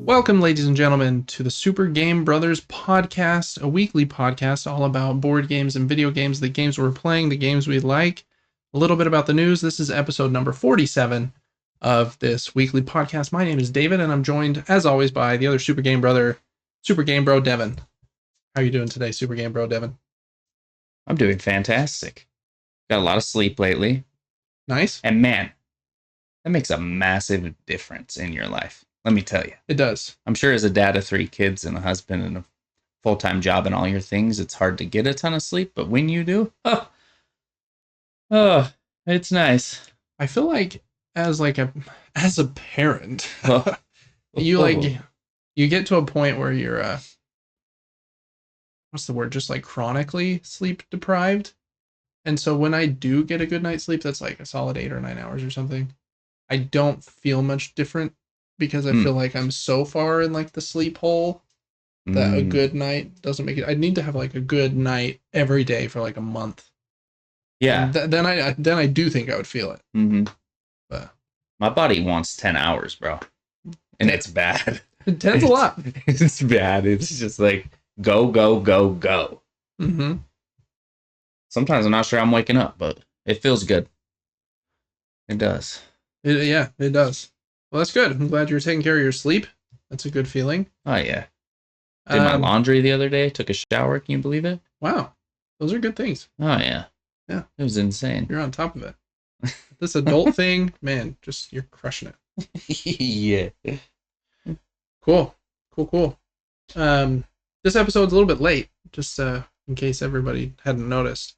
Welcome, ladies and gentlemen, to the Super Game Brothers podcast, a weekly podcast all about board games and video games, the games we're playing, the games we like, a little bit about the news. This is episode number 47 of this weekly podcast. My name is David, and I'm joined, as always, by the other Super Game Brother, Super Game Bro, Devin. How are you doing today, Super Game Bro, Devin? I'm doing fantastic. Got a lot of sleep lately. Nice. And man, that makes a massive difference in your life. Let me tell you. It does. I'm sure as a dad of 3 kids and a husband and a full-time job and all your things, it's hard to get a ton of sleep. But when you do, it's nice. I feel like as a parent, you get to a point where you're what's the word? Just like chronically sleep deprived. And so when I do get a good night's sleep, that's like a solid 8 or 9 hours or something, I don't feel much different because I feel like I'm so far in like the sleep hole that a good night doesn't make it. I need to have like a good night every day for like a month. Yeah. Then I do think I would feel it. Mm-hmm. But my body wants 10 hours, bro. And it's bad. 10's a lot. It's bad. It's just like go, go, go, go. Mm-hmm. Sometimes I'm not sure I'm waking up, but it feels good. It does. It does. Well, that's good. I'm glad you're taking care of your sleep. That's a good feeling. Oh, yeah. Did my laundry the other day. Took a shower. Can you believe it? Wow. Those are good things. Oh, yeah. Yeah. It was insane. You're on top of it. This adult thing, man, just you're crushing it. Yeah. Cool. This episode's a little bit late, just in case everybody hadn't noticed.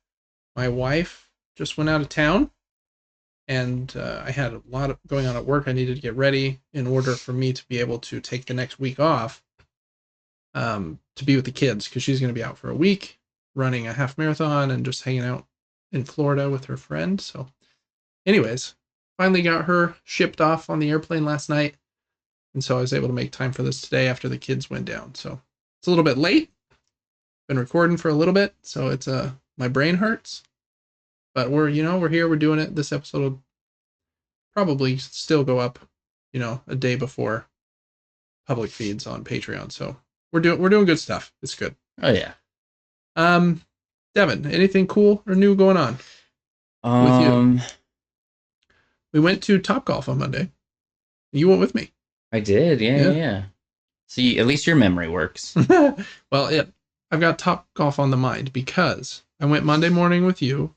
My wife just went out of town, and I had a lot going on at work. I needed to get ready in order for me to be able to take the next week off to be with the kids, because she's going to be out for a week running a half marathon and just hanging out in Florida with her friend. So anyways, finally got her shipped off on the airplane last night, and so I was able to make time for this today after the kids went down. So it's a little bit late. Been recording for a little bit, so it's my brain hurts. But we're here, we're doing it. This episode will probably still go up, a day before public feeds on Patreon. So we're doing good stuff. It's good. Oh yeah. Devin, anything cool or new going on with you? We went to Topgolf on Monday. You went with me. I did, yeah. See, at least your memory works. Well, yeah, I've got Topgolf on the mind because I went Monday morning with you.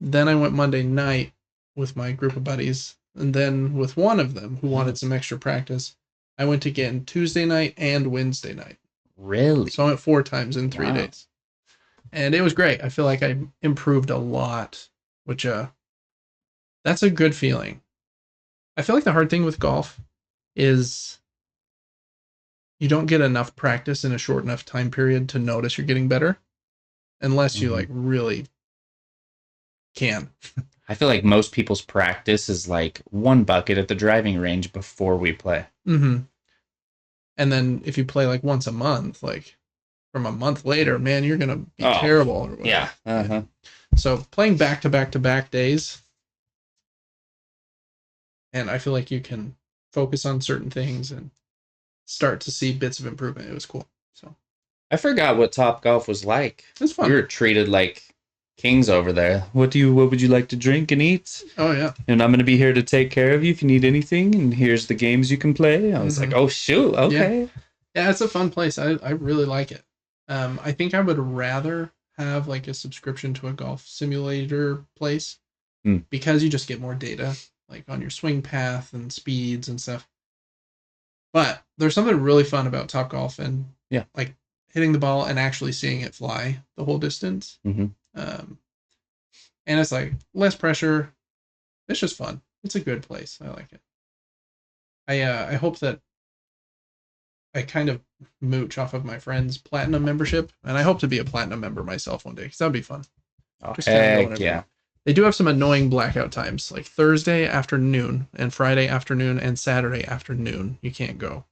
Then I went Monday night with my group of buddies. And then with one of them who wanted some extra practice, I went again Tuesday night and Wednesday night. Really? So I went 4 times in 3 days. And it was great. I feel like I improved a lot, which that's a good feeling. I feel like the hard thing with golf is you don't get enough practice in a short enough time period to notice you're getting better, unless you like really can. I feel like most people's practice is like 1 bucket at the driving range before we play. Mm-hmm. And then if you play like once a month, like from a month later, man, you're gonna be terrible. Or whatever. Yeah. Uh-huh. So playing back to back days, and I feel like you can focus on certain things and start to see bits of improvement. It was cool. So I forgot what Topgolf was like. It's fun. We were treated like kings over there. What would you like to drink and eat? Oh yeah. And I'm gonna be here to take care of you if you need anything, and here's the games you can play. I was like, oh shoot, okay. Yeah, it's a fun place. I really like it. I think I would rather have like a subscription to a golf simulator place because you just get more data like on your swing path and speeds and stuff. But there's something really fun about Topgolf and like hitting the ball and actually seeing it fly the whole distance. Mm-hmm. And it's like less pressure. It's just fun. It's a good place. I like it. I hope that I kind of mooch off of my friend's platinum membership, and I hope to be a platinum member myself one day because that'd be fun. Oh, heck yeah. They do have some annoying blackout times, like Thursday afternoon and Friday afternoon and Saturday afternoon. You can't go.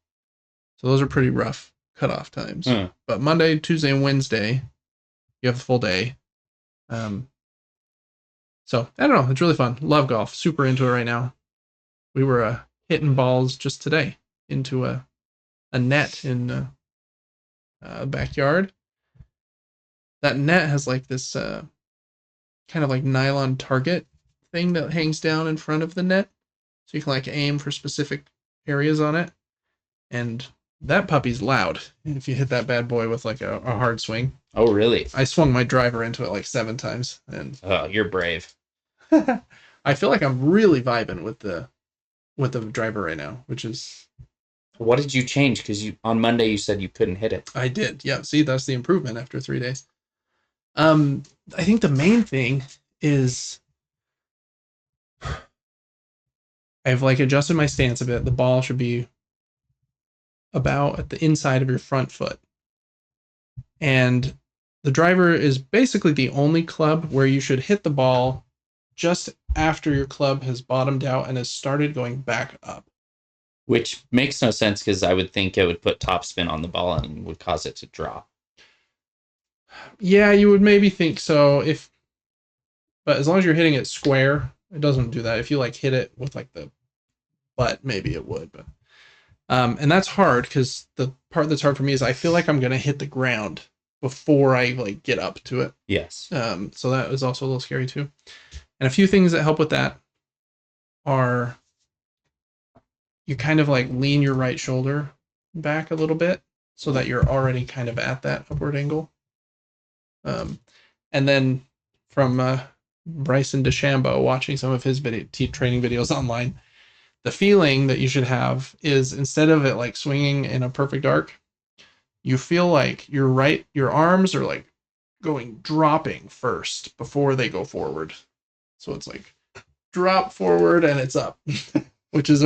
So those are pretty rough. cutoff times. Hmm. But Monday, Tuesday, and Wednesday, you have the full day. So I don't know. It's really fun. Love golf. Super into it right now. We were hitting balls just today into a net in a backyard. That net has like this kind of like nylon target thing that hangs down in front of the net, so you can like aim for specific areas on it. And that puppy's loud if you hit that bad boy with like a hard swing. Oh, really? I swung my driver into it like 7 times, and Oh, you're brave. I feel like I'm really vibing with the driver right now, which is. What did you change? Because on Monday you said you couldn't hit it. I did. Yeah. See, that's the improvement after 3 days. I think the main thing is I've like adjusted my stance a bit. The ball should be about at the inside of your front foot. And the driver is basically the only club where you should hit the ball just after your club has bottomed out and has started going back up. Which makes no sense because I would think it would put topspin on the ball and would cause it to drop. Yeah, you would maybe think so but as long as you're hitting it square, it doesn't do that. If you like hit it with like the butt, maybe it would, but and that's hard because the part that's hard for me is I feel like I'm gonna hit the ground before I like get up to it. Yes. So that is also a little scary too. And a few things that help with that are you kind of like lean your right shoulder back a little bit so that you're already kind of at that upward angle. And then from Bryson DeChambeau, watching some of his training videos online, the feeling that you should have is instead of it like swinging in a perfect arc, you feel like your arms are like dropping first before they go forward. So it's like drop forward and it's up, which is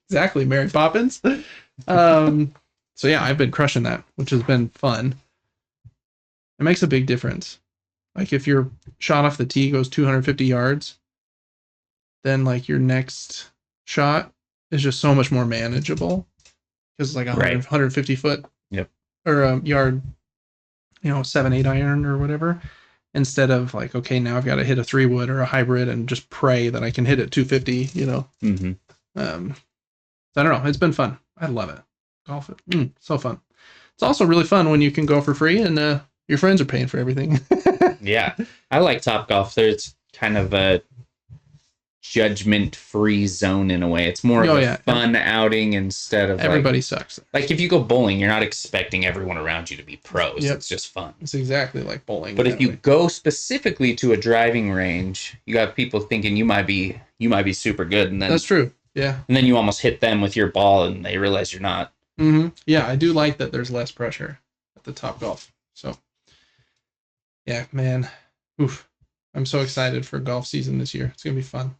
exactly Mary Poppins. So yeah, I've been crushing that, which has been fun. It makes a big difference. Like if your shot off the tee goes 250 yards, then like your next shot is just so much more manageable because it's like 150 foot. Yep. Or a yard, 7-8 iron or whatever, instead of like, okay, now I've got to hit a 3-wood or a hybrid and just pray that I can hit it 250, Mm-hmm. So I don't know. It's been fun. I love it. Golf. So fun. It's also really fun when you can go for free and your friends are paying for everything. Yeah. I like Topgolf. There's kind of a judgment-free zone in a way. It's more of a fun outing instead of everybody sucks. Like if you go bowling, you're not expecting everyone around you to be pros. Yep. It's just fun. It's exactly like bowling. But if you go specifically to a driving range, you got people thinking you might be super good, and then that's true. Yeah. And then you almost hit them with your ball, and they realize you're not. Mm-hmm. Yeah, I do like that. There's less pressure at the Topgolf. So. Yeah, man. Oof. I'm so excited for golf season this year. It's going to be fun.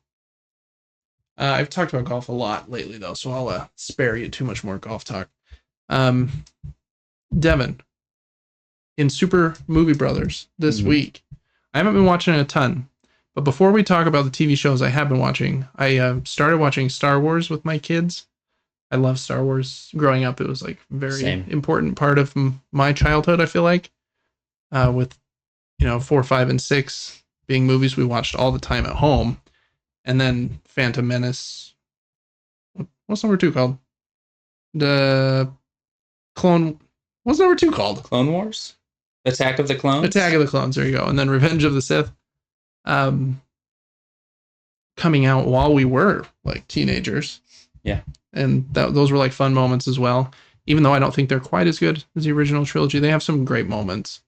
I've talked about golf a lot lately, though, so I'll spare you too much more golf talk. Devin, in Super Movie Brothers this week, I haven't been watching a ton, but before we talk about the TV shows I have been watching, I started watching Star Wars with my kids. I love Star Wars. Growing up, it was like very important part of my childhood, I feel like, with 4, 5, and 6 being movies we watched all the time at home. And then Phantom Menace. What's number 2 called? The Clone. What's number 2 called? Clone Wars? Attack of the Clones? Attack of the Clones. There you go. And then Revenge of the Sith. Coming out while we were like teenagers. Yeah. And those were like fun moments as well. Even though I don't think they're quite as good as the original trilogy, they have some great moments.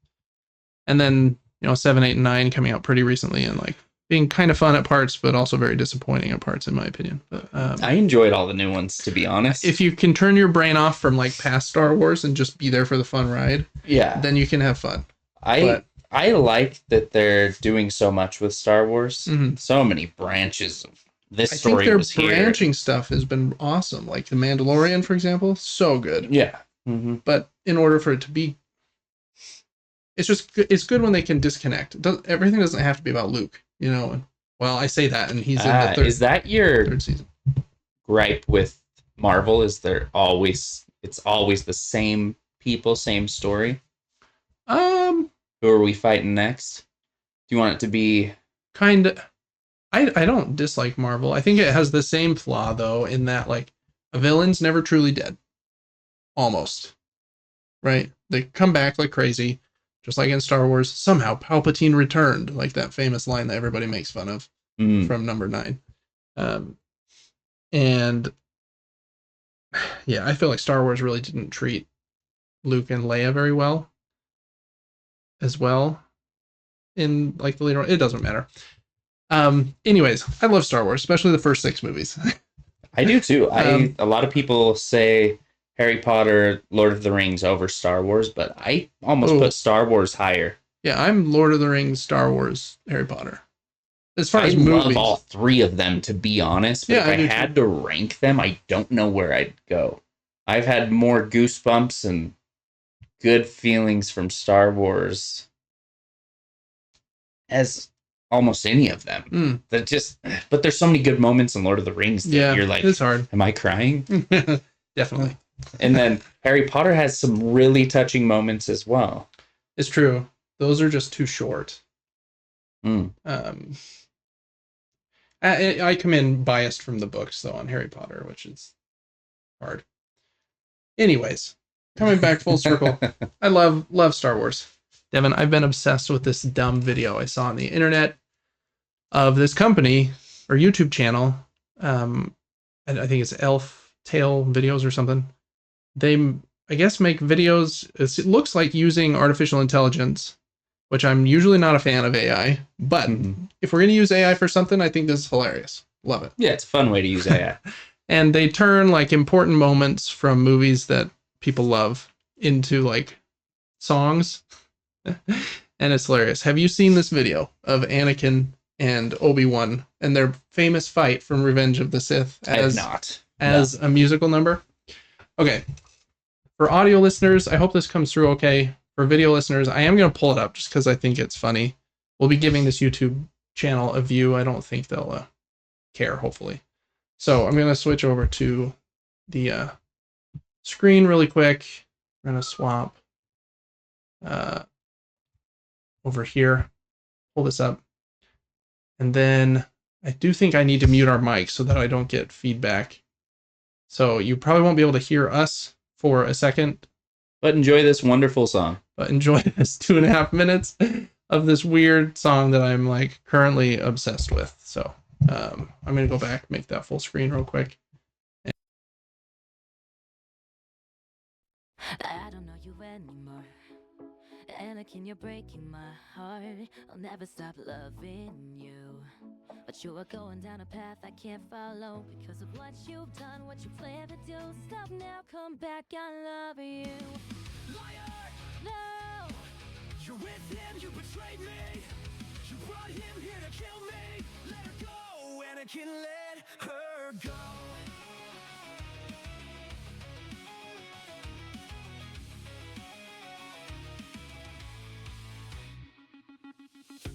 And then, 7, 8, and 9 coming out pretty recently and like being kind of fun at parts, but also very disappointing at parts, in my opinion. But I enjoyed all the new ones, to be honest. If you can turn your brain off from like past Star Wars and just be there for the fun ride, then you can have fun. I like that they're doing so much with Star Wars. Mm-hmm. So many branches of this story. I think their branching stuff has been awesome. Like The Mandalorian, for example, so good. Yeah. Mm-hmm. But in order for it to be, it's good when they can disconnect. Everything doesn't have to be about Luke, Well, I say that, and he's in the third. Is that your third season gripe with Marvel? Is it's always the same people, same story? Um, Who are we fighting next? Do you want it to be? kind of. I don't dislike Marvel. I think it has the same flaw though, in that like a villain's never truly dead. Almost. Right? They come back like crazy. Just like in Star Wars, somehow Palpatine returned, like that famous line that everybody makes fun of from number 9. And yeah, I feel like Star Wars really didn't treat Luke and Leia very well as well in like the later. It doesn't matter. Anyways, I love Star Wars, especially the first 6 movies. I do too. A lot of people say Harry Potter, Lord of the Rings over Star Wars, but I almost put Star Wars higher. Yeah, I'm Lord of the Rings, Star Wars, Harry Potter. As far as I movies, love all 3 of them, to be honest. But yeah, if I had to rank them, I don't know where I'd go. I've had more goosebumps and good feelings from Star Wars as almost any of them. But there's so many good moments in Lord of the Rings that you're like, it's hard. Am I crying? Definitely. And then Harry Potter has some really touching moments as well. It's true. Those are just too short. I come in biased from the books though on Harry Potter, which is hard. Anyways, coming back full circle, I love Star Wars. Devin, I've been obsessed with this dumb video I saw on the internet of this company or YouTube channel. I think it's Elf Tail Videos or something. They, I guess, make videos. It looks like using artificial intelligence, which I'm usually not a fan of AI. But if we're going to use AI for something, I think this is hilarious. Love it. Yeah, it's a fun way to use AI. And they turn like important moments from movies that people love into like songs. And it's hilarious. Have you seen this video of Anakin and Obi-Wan and their famous fight from Revenge of the Sith as a musical number? Okay. For audio listeners, I hope this comes through okay. For video listeners, I am going to pull it up just because I think it's funny. We'll be giving this YouTube channel a view. I don't think they'll care, hopefully. So I'm going to switch over to the screen really quick. I'm going to swap over here, pull this up. And then I do think I need to mute our mic so that I don't get feedback. So you probably won't be able to hear us for a second. But enjoy this wonderful song. But enjoy this 2.5 minutes of this weird song that I'm like currently obsessed with. So I'm going to go back, make that full screen real quick. I don't know you anymore. Anakin, you're breaking my heart. I'll never stop loving you. But you are going down a path I can't follow because of what you've done, what you plan to do. Stop now, come back, I love you. Liar! No! You're with him, you betrayed me. You brought him here to kill me. Let her go, Anakin, let her go.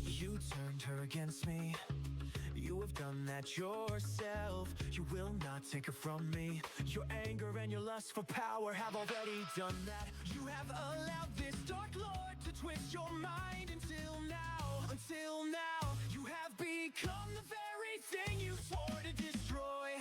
You turned her against me. You have done that yourself. You will not take her from me. Your anger and your lust for power have already done that. You have allowed this dark lord to twist your mind until now. Until now, you have become the very thing you swore to destroy.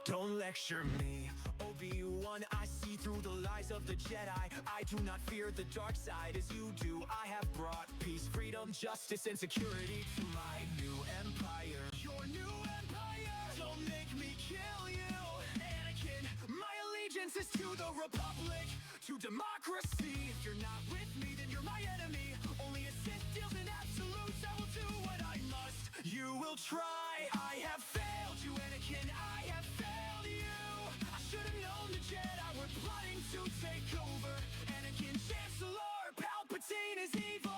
Don't lecture me, Obi-Wan. I see through the lies of the Jedi. I do not fear the dark side as you do. I have brought peace, freedom, justice, and security to my new empire. Your new empire! Don't make me kill you, Anakin. My allegiance is to the Republic, to democracy. If you're not with me, then you're my enemy. Only a Sith deals in absolutes. I will do what I must. You will try. I have failed you, Anakin. I have failed you. I should have known the Jedi were plotting to take over. Anakin, Chancellor Palpatine is evil.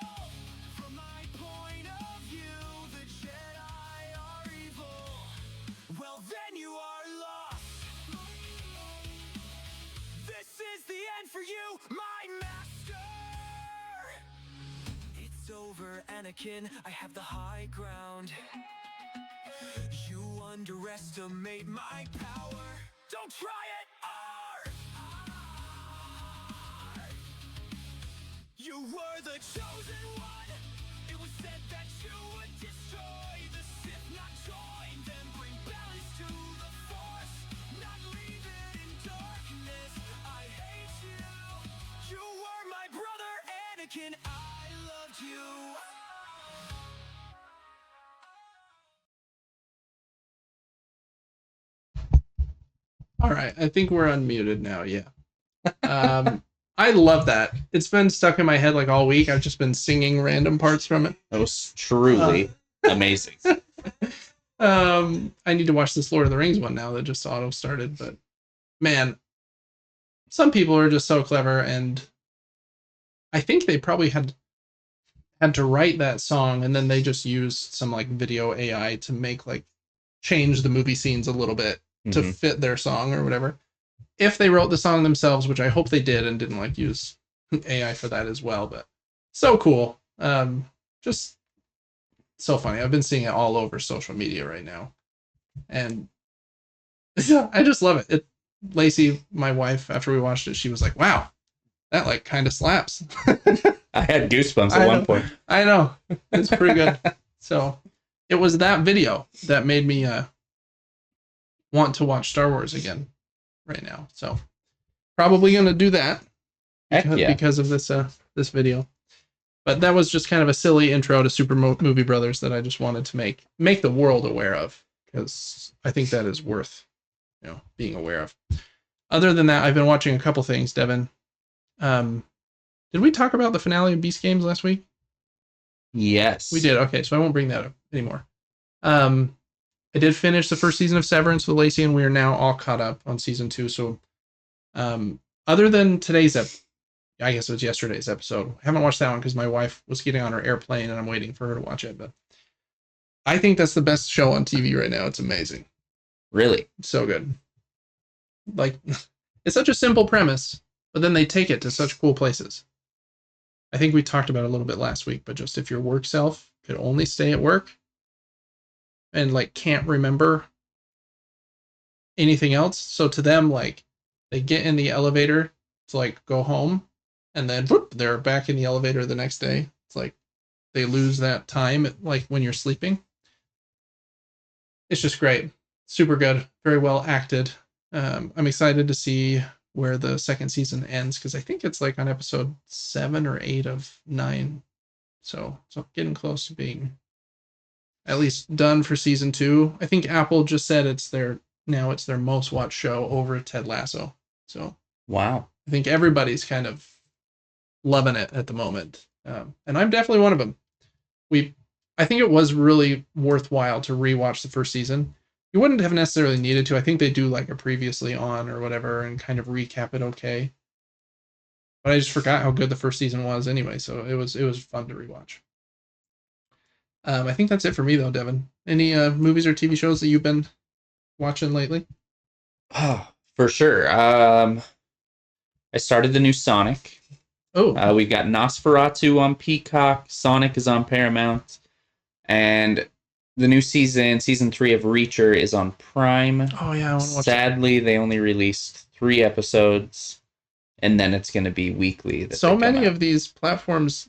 From my point of view, the Jedi are evil. Well, then you are lost. This is the end for you, my master. It's over, Anakin. I have the high ground. You underestimate my power. Don't try it! You were the chosen one. It was said that you would destroy the Sith, not join them. Bring balance to the Force, not leave it in darkness. I hate you. You were my brother, Anakin. I loved you. All right, I think we're unmuted now. Yeah. I love that. It's been stuck in my head like all week. I've just been singing random parts from it. That was truly amazing. I need to watch this Lord of the Rings one now that just auto started, but man, some people are just so clever, and I think they probably had to write that song, and then they just used some like video AI to make like change the movie scenes a little bit to fit their song or whatever. If they wrote the song themselves, which I hope they did and didn't like use AI for that as well, but so cool. Just so funny. I've been seeing it all over social media right now, and I just love it. Lacey, my wife, after we watched it, she was like, "Wow, that like kind of slaps." I had goosebumps at one point. I know, it's pretty good. So it was that video that made me want to watch Star Wars again right now. So probably gonna do that because of this video. But that was just kind of a silly intro to Super Movie Brothers that I just wanted to make the world aware of, because I think that is worth being aware of. Other than that, I've been watching a couple things, Devin. Did we talk about the finale of Beast Games last week? Yes. We did. Okay, so I won't bring that up anymore. I did finish the first season of Severance with Lacey, and we are now all caught up on season 2. So, other than today's I guess it was yesterday's episode. I haven't watched that one because my wife was getting on her airplane, and I'm waiting for her to watch it. But I think that's the best show on TV right now. It's amazing. Really? So good. Like, it's such a simple premise, but then they take it to such cool places. I think we talked about it a little bit last week, but just if your work self could only stay at work and like can't remember anything else. So to them, like, they get in the elevator to like go home, and then whoop, they're back in the elevator the next day. It's like they lose that time, like when you're sleeping. It's just great. Super good. Very well acted. I'm excited to see where the second season ends, because I think it's like on episode 7 or 8 of 9. So getting close to being at least done for season 2. I think Apple just said it's their most watched show over Ted Lasso. So wow. I think everybody's kind of loving it at the moment. And I'm definitely one of them. I think it was really worthwhile to rewatch the first season. You wouldn't have necessarily needed to. I think they do like a previously on or whatever and kind of recap it okay. But I just forgot how good the first season was anyway, so it was fun to rewatch. I think that's it for me though, Devin. Any movies or TV shows that you've been watching lately? Oh, for sure. I started the new Sonic. Oh, We've got Nosferatu on Peacock. Sonic is on Paramount, and the new season 3 of Reacher, is on Prime. Oh yeah, I want to watch Sadly, they only released 3 episodes, and then it's going to be weekly. So many of these platforms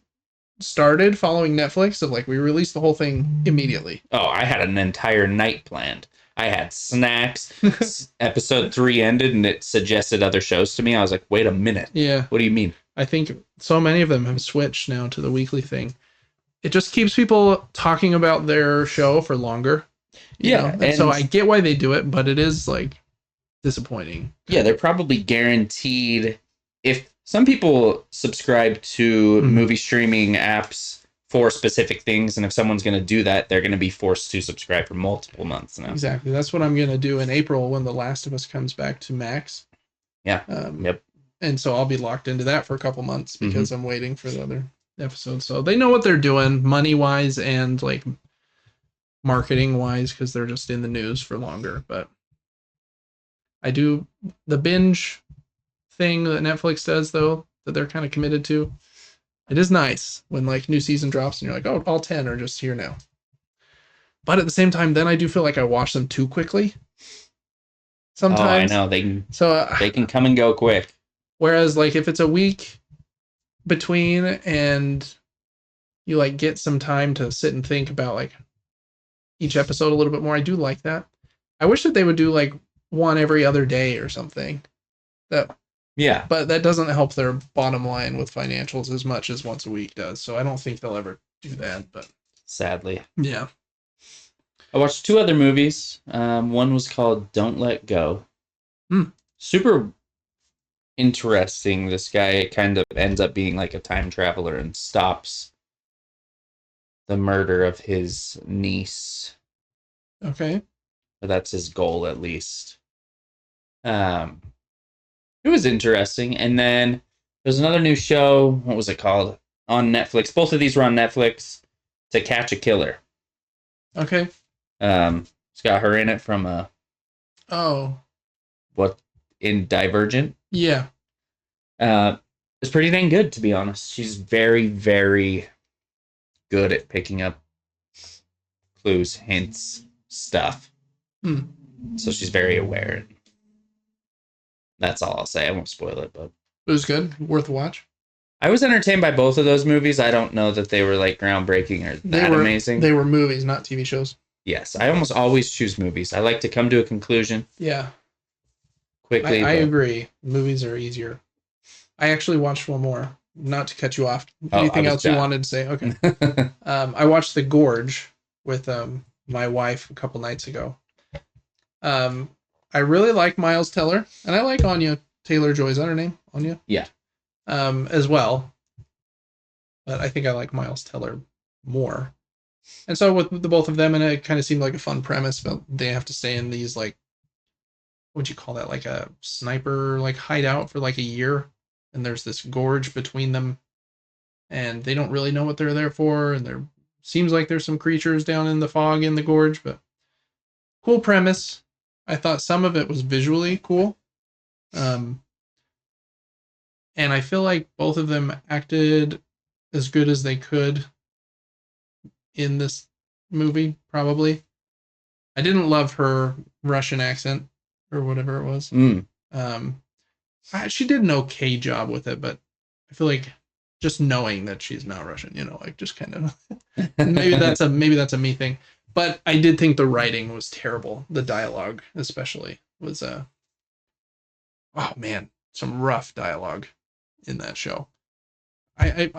started following Netflix of like, we released the whole thing immediately. Oh, I had an entire night planned. I had snacks. Episode 3 ended, and it suggested other shows to me. I was like, wait a minute. Yeah. What do you mean? I think so many of them have switched now to the weekly thing. It just keeps people talking about their show for longer. Yeah. And so I get why they do it, but it is like disappointing. Yeah, they're probably guaranteed. If some people subscribe to movie streaming apps for specific things, and if someone's going to do that, they're going to be forced to subscribe for multiple months now. Exactly. That's what I'm going to do in April when The Last of Us comes back to Max. Yeah. Yep. And so I'll be locked into that for a couple months because I'm waiting for the other episodes. So they know what they're doing money-wise and like marketing-wise, because they're just in the news for longer. But I do the binge thing that Netflix does, though, that they're kind of committed to. It is nice when like new season drops and you're like, oh, all 10 are just here now. But at the same time, then I do feel like I watch them too quickly. Sometimes. Oh, I know. They can come and go quick. Whereas like if it's a week, between and you like get some time to sit and think about like each episode a little bit more. I do like that. I wish that they would do like one every other day or something. That Yeah. But that doesn't help their bottom line with financials as much as once a week does. So I don't think they'll ever do that. But Sadly. yeah. I watched 2 other movies. One was called Don't Let Go. Super interesting. This guy kind of ends up being like a time traveler and stops the murder of his niece. Okay. Or that's his goal, at least. It was interesting. And then there's another new show. What was it called? On Netflix. Both of these were on Netflix. To Catch a Killer. Okay. It's got her in it from in Divergent. Yeah. It's pretty dang good, to be honest. She's very, very good at picking up clues, hints, stuff. So she's very aware. That's all I'll say. I won't spoil it, but it was good. Worth a watch. I was entertained by both of those movies. I don't know that they were like groundbreaking or that amazing. They were movies, not TV shows. Yes, I almost always choose movies. I like to come to a conclusion. Yeah. Quickly. I agree. Movies are easier. I actually watched one more. Not to cut you off. Anything else you wanted to say? Okay. I watched The Gorge with my wife a couple nights ago. I really like Miles Teller, and I like Anya Taylor-Joy. Is that her name? Anya? Yeah. As well. But I think I like Miles Teller more. And so with the both of them, and it kind of seemed like a fun premise, but they have to stay in these, like, what'd you call that? Like a sniper, like, hideout for like a year. And there's this gorge between them. And they don't really know what they're there for. And there seems like there's some creatures down in the fog in the gorge, but cool premise. I thought some of it was visually cool. And I feel like both of them acted as good as they could in this movie, probably. I didn't love her Russian accent or whatever it was. She did an okay job with it, but I feel like just knowing that she's not Russian, like just kind of maybe that's a me thing. But I did think the writing was terrible. The dialogue, especially, was oh man, some rough dialogue in that show. I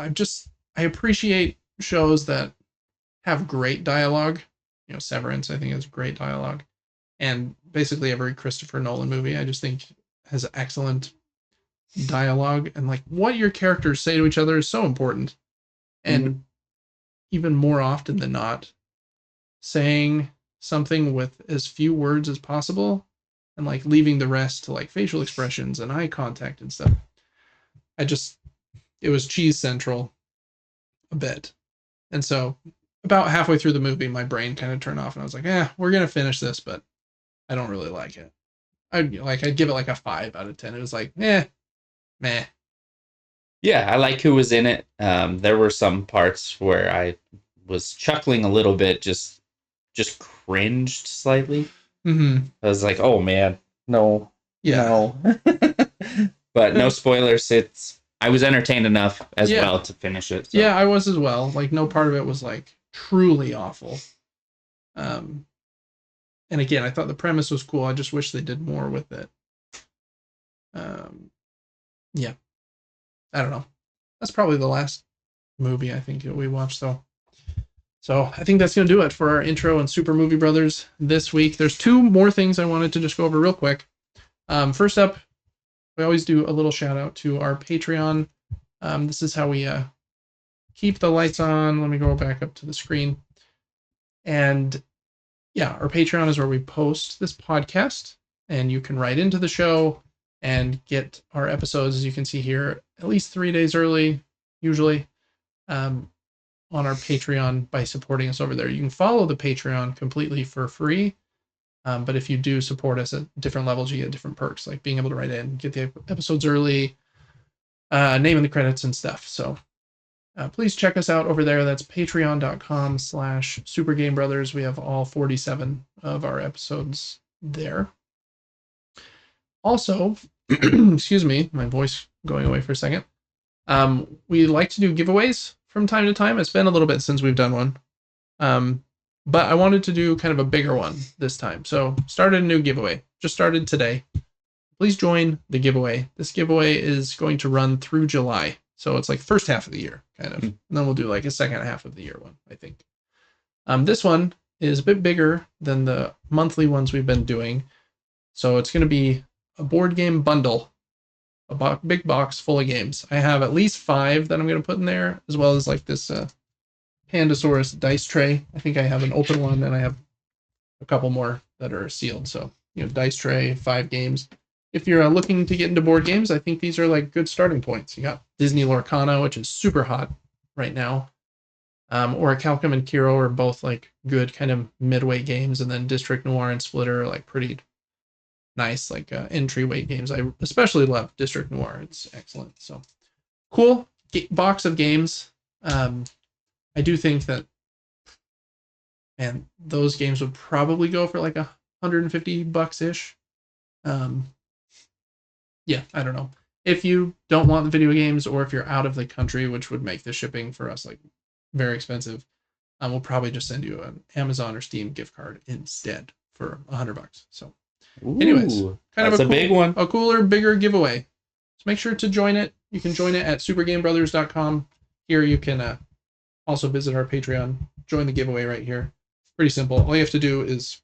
appreciate shows that have great dialogue. Severance, I think, has great dialogue. And basically every Christopher Nolan movie, I just think, has excellent dialogue. And like what your characters say to each other is so important. And even more often than not, saying something with as few words as possible and like leaving the rest to like facial expressions and eye contact and stuff. It was cheese central a bit. And so about halfway through the movie, my brain kind of turned off and I was like, we're going to finish this, but I don't really like it. I'd give it like a 5 out of 10. It was like, meh. Yeah, I like who was in it. There were some parts where I was chuckling a little bit, just cringed slightly. I was like, oh man, no. Yeah. No. But no spoilers. I was entertained enough as well to finish it. So. Yeah, I was as well. Like no part of it was like truly awful. And again, I thought the premise was cool. I just wish they did more with it. Yeah. I don't know. That's probably the last movie I think that we watched though. So I think that's going to do it for our intro and Super Movie Brothers this week. There's 2 more things I wanted to just go over real quick. First up, we always do a little shout out to our Patreon. This is how we keep the lights on. Let me go back up to the screen. And yeah, our Patreon is where we post this podcast, and you can write into the show and get our episodes, as you can see here, at least 3 days early, usually, on our Patreon by supporting us over there. You can follow the Patreon completely for free. But if you do support us at different levels, you get different perks, like being able to write in, get the episodes early, name in the credits and stuff. So please check us out over there. That's patreon.com/supergamebrothers. We have all 47 of our episodes there. Also, excuse me, my voice going away for a second. We like to do giveaways from time to time. It's been a little bit since we've done one. But I wanted to do kind of a bigger one this time. So started a new giveaway. Just started today. Please join the giveaway. This giveaway is going to run through July. So it's like first half of the year, kind of. And then we'll do like a second half of the year one, I think. This one is a bit bigger than the monthly ones we've been doing. So it's going to be a board game bundle, a big box full of games. I have at least 5 that I'm going to put in there, as well as like this Pandasaurus dice tray. I think I have an open one, and I have a couple more that are sealed. So, dice tray, 5 games. If you're looking to get into board games, I think these are like good starting points. You got Disney Lorcana, which is super hot right now. Or Calcum and Kiro are both like good kind of midweight games, and then District Noir and Splitter are like pretty nice like entryweight games. I especially love District Noir. It's excellent. So cool box of games. I do think that, and those games would probably go for like $150 ish. Yeah, I don't know. If you don't want the video games, or if you're out of the country, which would make the shipping for us like very expensive, we'll probably just send you an Amazon or Steam gift card instead for $100. So, anyways, kind of a big one, a cooler, bigger giveaway. So make sure to join it. You can join it at supergamebrothers.com. Here you can also visit our Patreon. Join the giveaway right here. Pretty simple. All you have to do is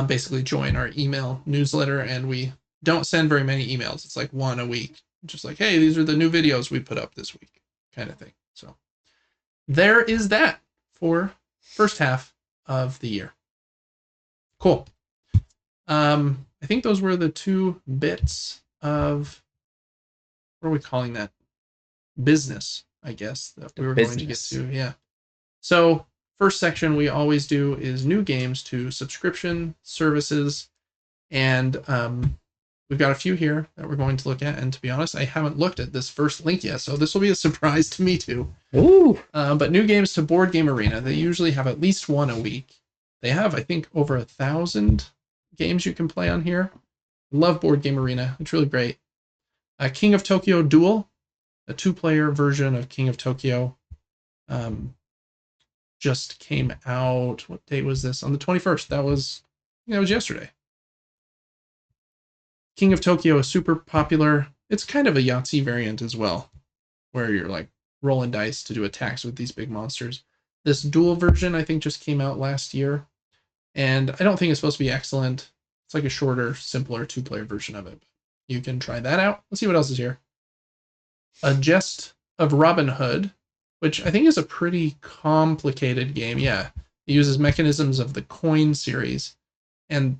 basically join our email newsletter, and we don't send very many emails. It's like 1 a week. Just like, hey, these are the new videos we put up this week, kind of thing. So there is that for first half of the year. Cool. I think those were the 2 bits of, what are we calling that? Business, I guess, that we were going to get to. Yeah. So first section we always do is new games to subscription services. And we've got a few here that we're going to look at. And to be honest, I haven't looked at this first link yet, so this will be a surprise to me too. Ooh. But new games to Board Game Arena. They usually have at least 1 a week. They have, I think, over 1,000 games you can play on here. Love Board Game Arena. It's really great. King of Tokyo Duel, a 2-player version of King of Tokyo, just came out. What date was this? On the 21st. That was yesterday. King of Tokyo is super popular. It's kind of a Yahtzee variant as well, where you're like rolling dice to do attacks with these big monsters. This dual version, I think, just came out last year, and I don't think it's supposed to be excellent. It's like a shorter, simpler 2-player version of it. You can try that out. Let's see what else is here. A Jest of Robin Hood, which I think is a pretty complicated game. Yeah, it uses mechanisms of the Coin series, and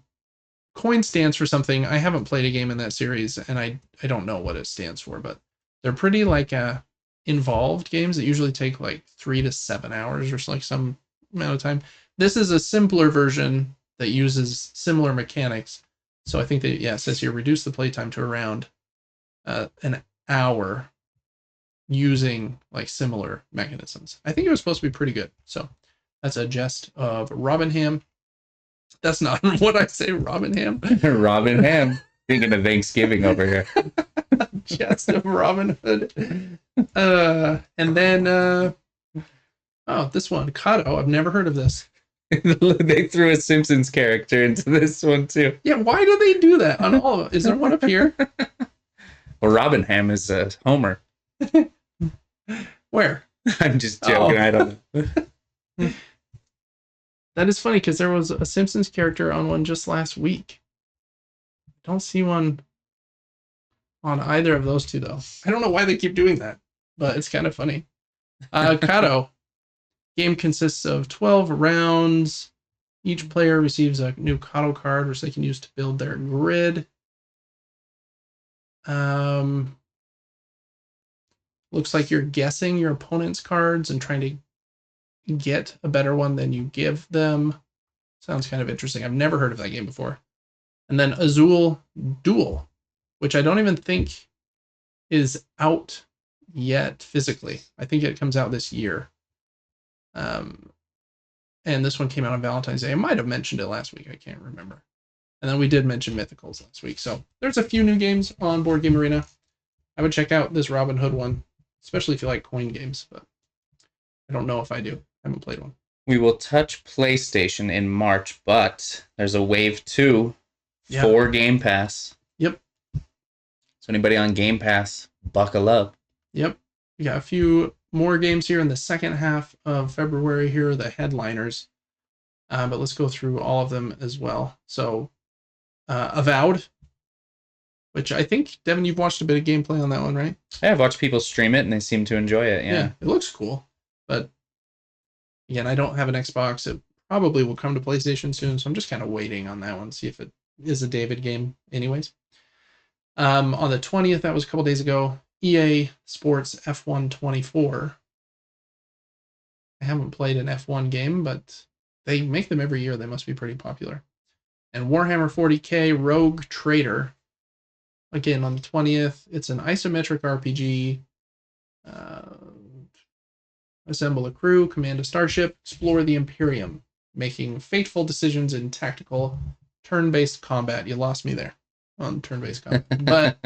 Coin stands for something. I haven't played a game in that series, and I don't know what it stands for, but they're pretty like involved games that usually take like 3 to 7 hours or like some amount of time. This is a simpler version that uses similar mechanics. So I think that, it says here, reduce the playtime to around an hour using like similar mechanisms. I think it was supposed to be pretty good. So that's A Jest of Robinham. That's not what I say, Robinham. Robinham. Thinking of Thanksgiving over here. Jest of Robin Hood. And then, this one, Kato. I've never heard of this. They threw a Simpsons character into this one too. Yeah, why do they do that on all of it? Is there one up here? Well, Robinham is Homer. Where? I'm just joking. I don't know. That is funny because there was a Simpsons character on one just last week. I don't see one on either of those two, though. I don't know why they keep doing that, but it's kind of funny. Kato. Game consists of 12 rounds. Each player receives a new Kato card, which they can use to build their grid. Looks like you're guessing your opponent's cards and trying to get a better one than you give them. Sounds kind of interesting. I've never heard of that game before. And then Azul Duel, which I don't even think is out yet physically. I think it comes out this year. And this one came out on Valentine's Day. I might have mentioned it last week. I can't remember. And then we did mention Mythicals last week. So there's a few new games on Board Game Arena. I would check out this Robin Hood one, especially if you like coin games, but I don't know if I do. I haven't played one. We will touch PlayStation in March, but there's a wave 2 for Game Pass. Yep. So anybody on Game Pass, buckle up. Yep. We got a few more games here in the second half of February. Here are the headliners. But let's go through all of them as well. So, Avowed, which I think, Devin, you've watched a bit of gameplay on that one, right? Yeah, I've watched people stream it and they seem to enjoy it. Yeah, it looks cool. But again, I don't have an Xbox. It probably will come to PlayStation soon, so I'm just kind of waiting on that one, see if it is a David game anyways. On the 20th, that was a couple days ago, EA Sports F1 24. I haven't played an F1 game, but they make them every year. They must be pretty popular. And Warhammer 40k Rogue Trader. Again, on the 20th, it's an isometric RPG. Assemble a crew, command a starship, explore the Imperium, making fateful decisions in tactical turn-based combat. You lost me there on turn-based combat.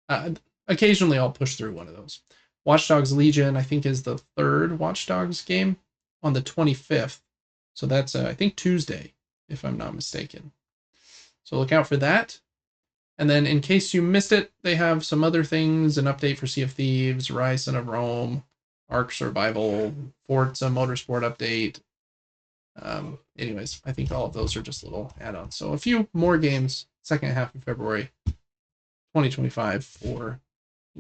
But occasionally I'll push through one of those. Watch Dogs Legion, I think, is the third Watch Dogs game on the 25th. So that's, I think, Tuesday, if I'm not mistaken. So look out for that. And then in case you missed it, they have some other things, an update for Sea of Thieves, Rise Son of Rome, Ark Survival, Forza Motorsport update. Anyways, I think all of those are just little add-ons. So a few more games, second half of February 2025 for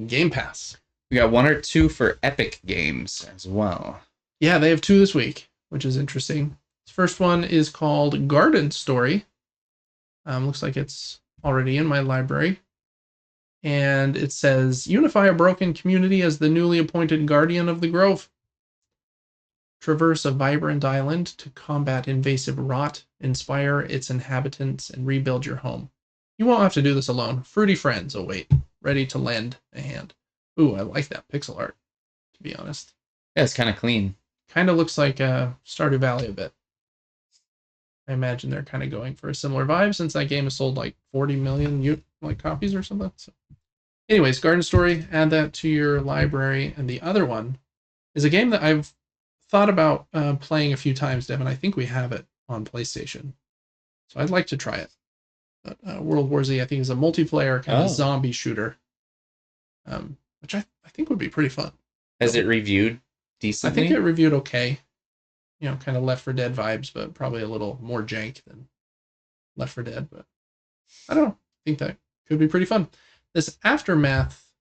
Game Pass. We got 1 or 2 for Epic Games as well. Yeah, they have 2 this week, which is interesting. The first one is called Garden Story. Looks like it's already in my library. And it says, unify a broken community as the newly appointed guardian of the grove. Traverse a vibrant island to combat invasive rot, inspire its inhabitants, and rebuild your home. You won't have to do this alone. Fruity friends await, ready to lend a hand. Ooh, I like that pixel art, to be honest. Yeah, it's kind of clean. Kind of looks like Stardew Valley a bit. I imagine they're kind of going for a similar vibe since that game has sold like 40 million copies or something. So, anyways, Garden Story, add that to your library. And the other one is a game that I've thought about playing a few times, Devin. I think we have it on PlayStation. So I'd like to try it. But World War Z, I think, is a multiplayer kind of zombie shooter, which I think would be pretty fun. Has it reviewed decently? I think it reviewed okay. You know, kind of Left 4 Dead vibes, but probably a little more jank than Left 4 Dead. But I don't know. I think that could be pretty fun. This Aftermath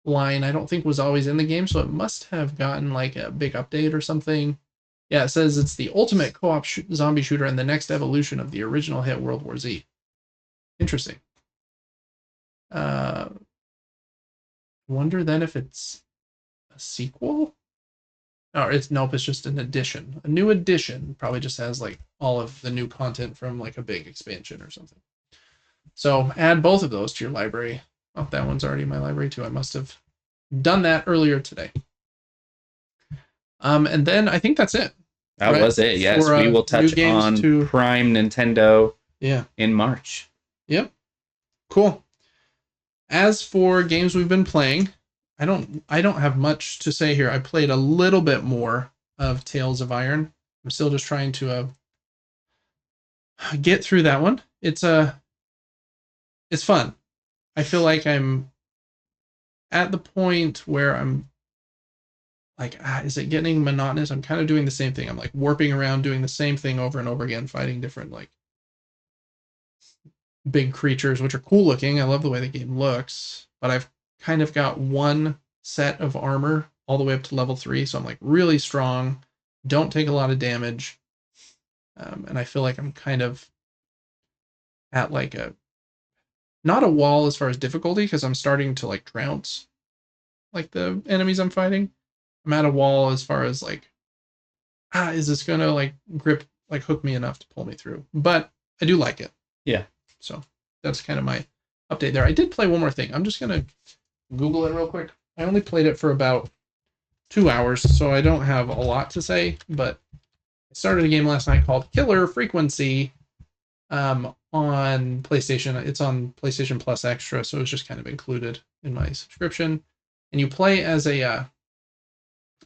line, I don't think was always in the game, so it must have gotten like a big update or something. Yeah, it says it's the ultimate co-op zombie shooter and the next evolution of the original hit World War Z. Interesting. Wonder then if it's a sequel? Or it's just an addition. A new edition probably just has like all of the new content from like a big expansion or something. So add both of those to your library. Oh, that one's already in my library too. I must have done that earlier today. And then I think that's it. That was it. Yes, we will touch on Prime Nintendo in March. Yep. Cool. As for games we've been playing, I don't have much to say here. I played a little bit more of Tales of Iron. I'm still just trying to get through that one. It's fun. I feel like I'm at the point where I'm like, is it getting monotonous? I'm kind of doing the same thing. I'm like warping around, doing the same thing over and over again, fighting different like big creatures, which are cool looking. I love the way the game looks, but I've kind of got one set of armor all the way up to level 3, so I'm like really strong, don't take a lot of damage, and I feel like I'm kind of at like not a wall as far as difficulty, because I'm starting to like trounce like the enemies I'm fighting. I'm at a wall as far as like, is this gonna like hook me enough to pull me through? But I do like it. Yeah. So that's kind of my update there. I did play one more thing. I'm just gonna Google it real quick. I only played it for about 2 hours, so I don't have a lot to say, but I started a game last night called Killer Frequency on PlayStation. It's on PlayStation Plus Extra, so it's just kind of included in my subscription, and you play as a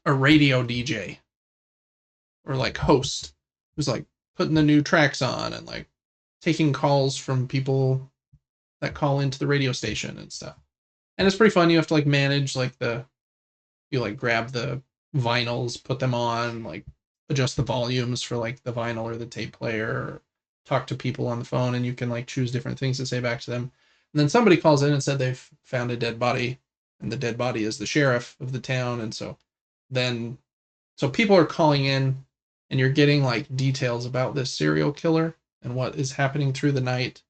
radio DJ or like host who's like putting the new tracks on and like taking calls from people that call into the radio station and stuff. And it's pretty fun. You have to like manage like you like grab the vinyls, put them on, like adjust the volumes for like the vinyl or the tape player, or talk to people on the phone, and you can like choose different things to say back to them. And then somebody calls in and said they've found a dead body, and the dead body is the sheriff of the town. And so people are calling in, and you're getting like details about this serial killer and what is happening through the night,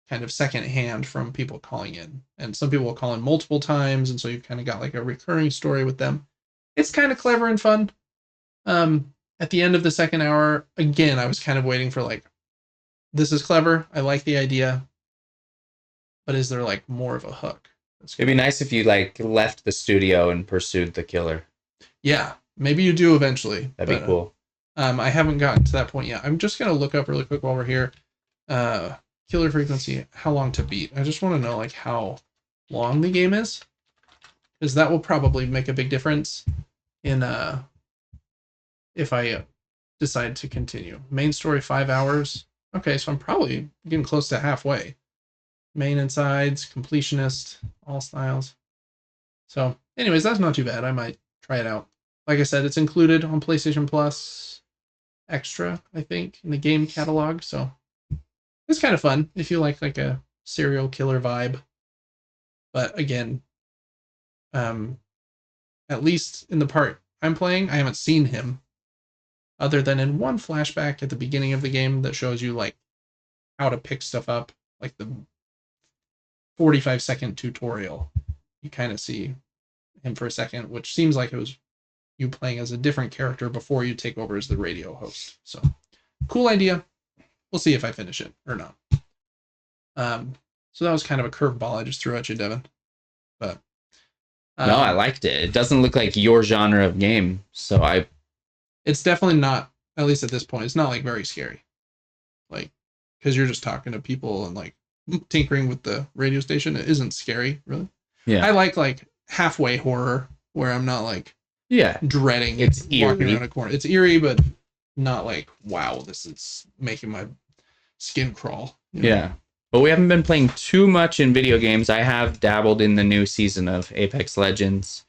kind of secondhand from people calling in. And some people will call in multiple times, and so you've kind of got like a recurring story with them. It's kind of clever and fun. At the end of the second hour, again, I was kind of waiting for like, this is clever. I like the idea, but is there like more of a hook? It'd be nice if you like left the studio and pursued the killer. Yeah, maybe you do eventually. That'd be cool. I haven't gotten to that point yet. I'm just gonna look up really quick while we're here. Killer frequency, how long to beat. I just want to know like how long the game is, because that will probably make a big difference in if I decide to continue. Main story 5 hours. Okay, so I'm probably getting close to halfway. Main and sides, completionist, all styles. So, anyways, that's not too bad. I might try it out. Like I said, it's included on PlayStation Plus Extra, I think, in the game catalog. So, it's kind of fun if you like a serial killer vibe. But again, at least in the part I'm playing, I haven't seen him, other than in one flashback at the beginning of the game that shows you like how to pick stuff up, like the 45-second tutorial. You kind of see him for a second, which seems like it was you playing as a different character before you take over as the radio host. So, cool idea. We'll see if I finish it or not. So that was kind of a curveball I just threw at you, Devin. But no, I liked it. It doesn't look like your genre of game, so it's definitely not, at least at this point, it's not like very scary. Like, because you're just talking to people and like tinkering with the radio station. It isn't scary, really. Yeah. I like halfway horror where I'm not like dreading it's walking eerie. around a corner. It's eerie, but not like, wow, this is making my skin crawl. You know? Yeah. But we haven't been playing too much in video games. I have dabbled in the new season of Apex Legends.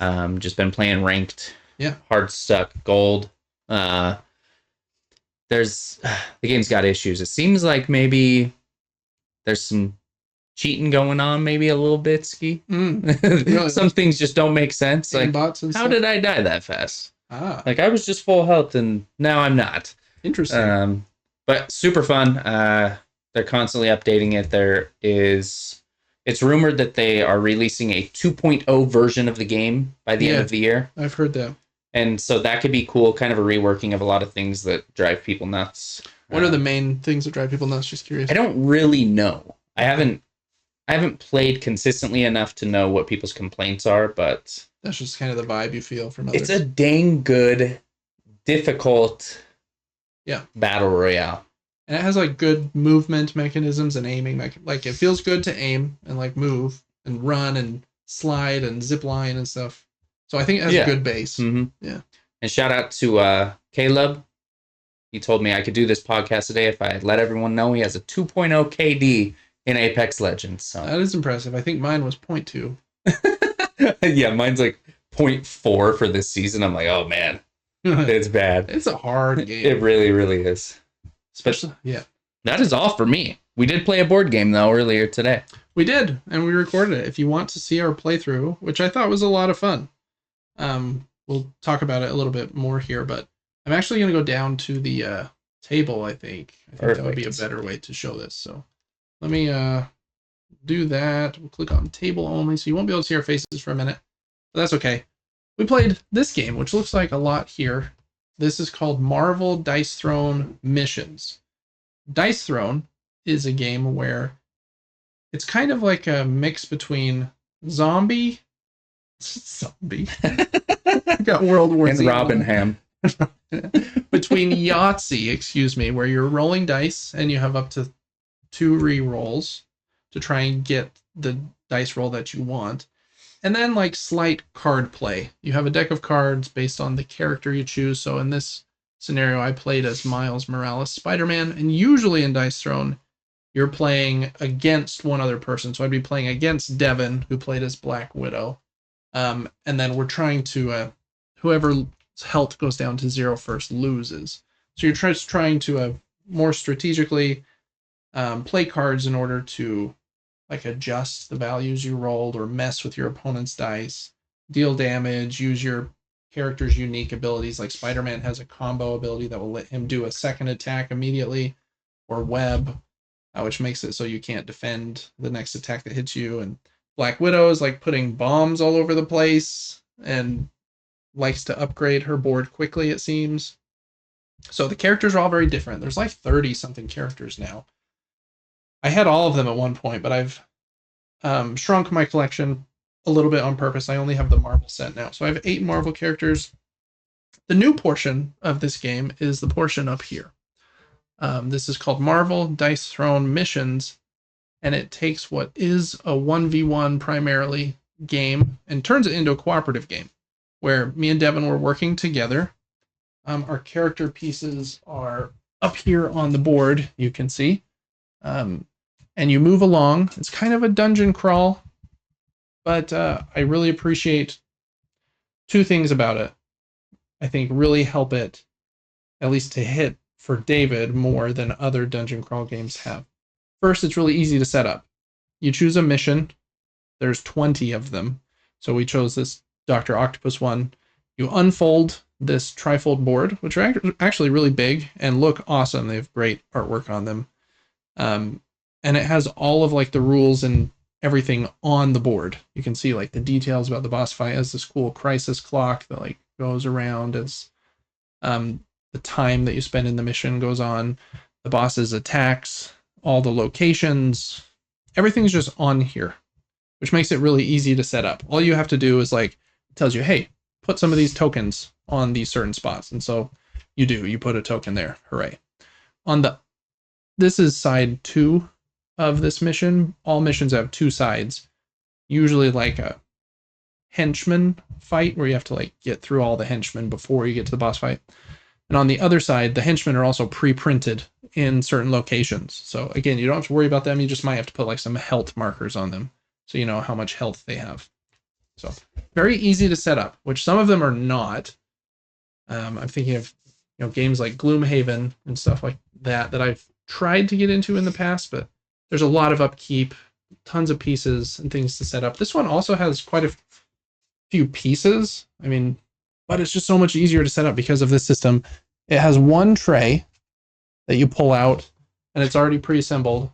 Just been playing ranked. Yeah. Hard stuck gold. The game's got issues. It seems like maybe there's some cheating going on, maybe a little bit, Ski. Really? Some things just don't make sense. Like, bots and how stuff? did I die that fast? Like I was just full health and now I'm not. Interesting. But super fun. They're constantly updating it. It's rumored that they are releasing a 2.0 version of the game by the end of the year. I've heard that. And so that could be cool, kind of a reworking of a lot of things that drive people nuts. What are the main things that drive people nuts? Just curious. I don't really know. I haven't played consistently enough to know what people's complaints are, but that's just kind of the vibe you feel from others. it's a dang good, difficult battle royale. And it has like good movement mechanisms and aiming. Like it feels good to aim and like move and run and slide and zip line and stuff. So I think it has a good base. Mm-hmm. Yeah. And shout out to Caleb. He told me I could do this podcast today if I let everyone know he has a 2.0 KD in Apex Legends. So that is impressive. I think mine was 0.2. Yeah, mine's like 0.4 for this season. I'm like, oh man, it's bad. It's a hard game. It really, really is. Especially, That is all for me. We did play a board game though earlier today. We did, and we recorded it. If you want to see our playthrough, which I thought was a lot of fun, we'll talk about it a little bit more here. But I'm actually going to go down to the table. I think that would be a better way to show this. So let me do that. We'll click on table only, so you won't be able to see our faces for a minute, but that's okay. We played this game, which looks like a lot here. This is called Marvel Dice Throne Missions. Dice Throne is a game where it's kind of like a mix between zombie. Got World War Z. And Robinham. Between Yahtzee, where you're rolling dice and you have up to 2 re-rolls to try and get the dice roll that you want. And then like slight card play. You have a deck of cards based on the character you choose. So in this scenario, I played as Miles Morales Spider-Man, and usually in Dice Throne, you're playing against one other person. So I'd be playing against Devin, who played as Black Widow. And then we're trying to, whoever's health goes down to 0 first loses. So you're just trying to more strategically play cards in order to like adjust the values you rolled or mess with your opponent's dice, deal damage, use your character's unique abilities. Like Spider-Man has a combo ability that will let him do a second attack immediately, or web, which makes it so you can't defend the next attack that hits you. And Black Widow is like putting bombs all over the place and likes to upgrade her board quickly, it seems. So the characters are all very different. There's like 30 something characters now. I had all of them at one point, but I've shrunk my collection a little bit on purpose. I only have the Marvel set now. So I have 8 Marvel characters. The new portion of this game is the portion up here. This is called Marvel Dice Throne Missions, and it takes what is a 1v1 primarily game and turns it into a cooperative game where me and Devin were working together. Our character pieces are up here on the board, you can see. And you move along. It's kind of a dungeon crawl, but I really appreciate 2 things about it. I think really help it, at least to hit for David, more than other dungeon crawl games have. First, it's really easy to set up. You choose a mission. There's 20 of them. So we chose this Dr. Octopus one. You unfold this trifold board, which are actually really big and look awesome. They have great artwork on them. And it has all of like the rules and everything on the board. You can see like the details about the boss fight. It has this cool crisis clock that like goes around as the time that you spend in the mission goes on. The boss's attacks, all the locations, everything's just on here, which makes it really easy to set up. All you have to do is like, it tells you, hey, put some of these tokens on these certain spots. And so you do, you put a token there. Hooray. This is side 2 of this mission. All missions have 2 sides, usually like a henchman fight where you have to like get through all the henchmen before you get to the boss fight. And on the other side, the henchmen are also pre-printed in certain locations. So again, you don't have to worry about them. You just might have to put like some health markers on them so you know how much health they have. So very easy to set up, which some of them are not. I'm thinking of games like Gloomhaven and stuff like that I've tried to get into in the past, but there's a lot of upkeep, tons of pieces and things to set up. This one also has quite a few pieces. But it's just so much easier to set up because of this system. It has one tray that you pull out and it's already pre-assembled.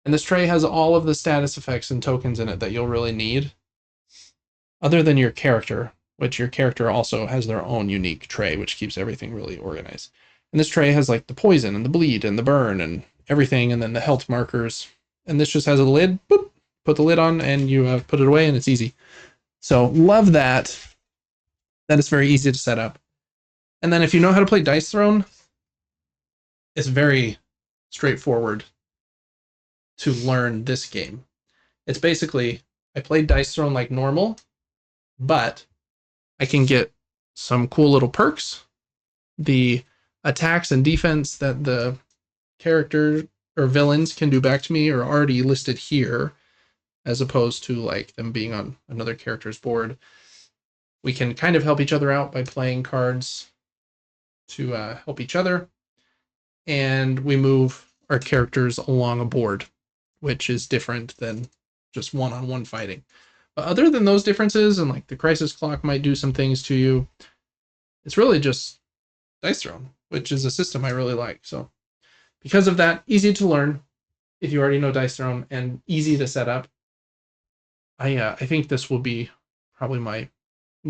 And this tray has all of the status effects and tokens in it that you'll really need, other than your character, which your character also has their own unique tray, which keeps everything really organized. And this tray has like the poison and the bleed and the burn and everything, and then the health markers. And this just has a lid. Boop, put the lid on and you put it away and it's easy. So love that. That is very easy to set up. And then if you know how to play Dice Throne, it's very straightforward to learn this game. It's basically, I played Dice Throne like normal, but I can get some cool little perks. The attacks and defense that the character or villains can do back to me are already listed here, as opposed to like them being on another character's board. We can kind of help each other out by playing cards to help each other. And we move our characters along a board, which is different than just one-on-one fighting. But other than those differences, and like the crisis clock might do some things to you, it's really just Dice Throne, which is a system I really like. So because of that, easy to learn if you already know Dice Throne, and easy to set up. I think this will be probably my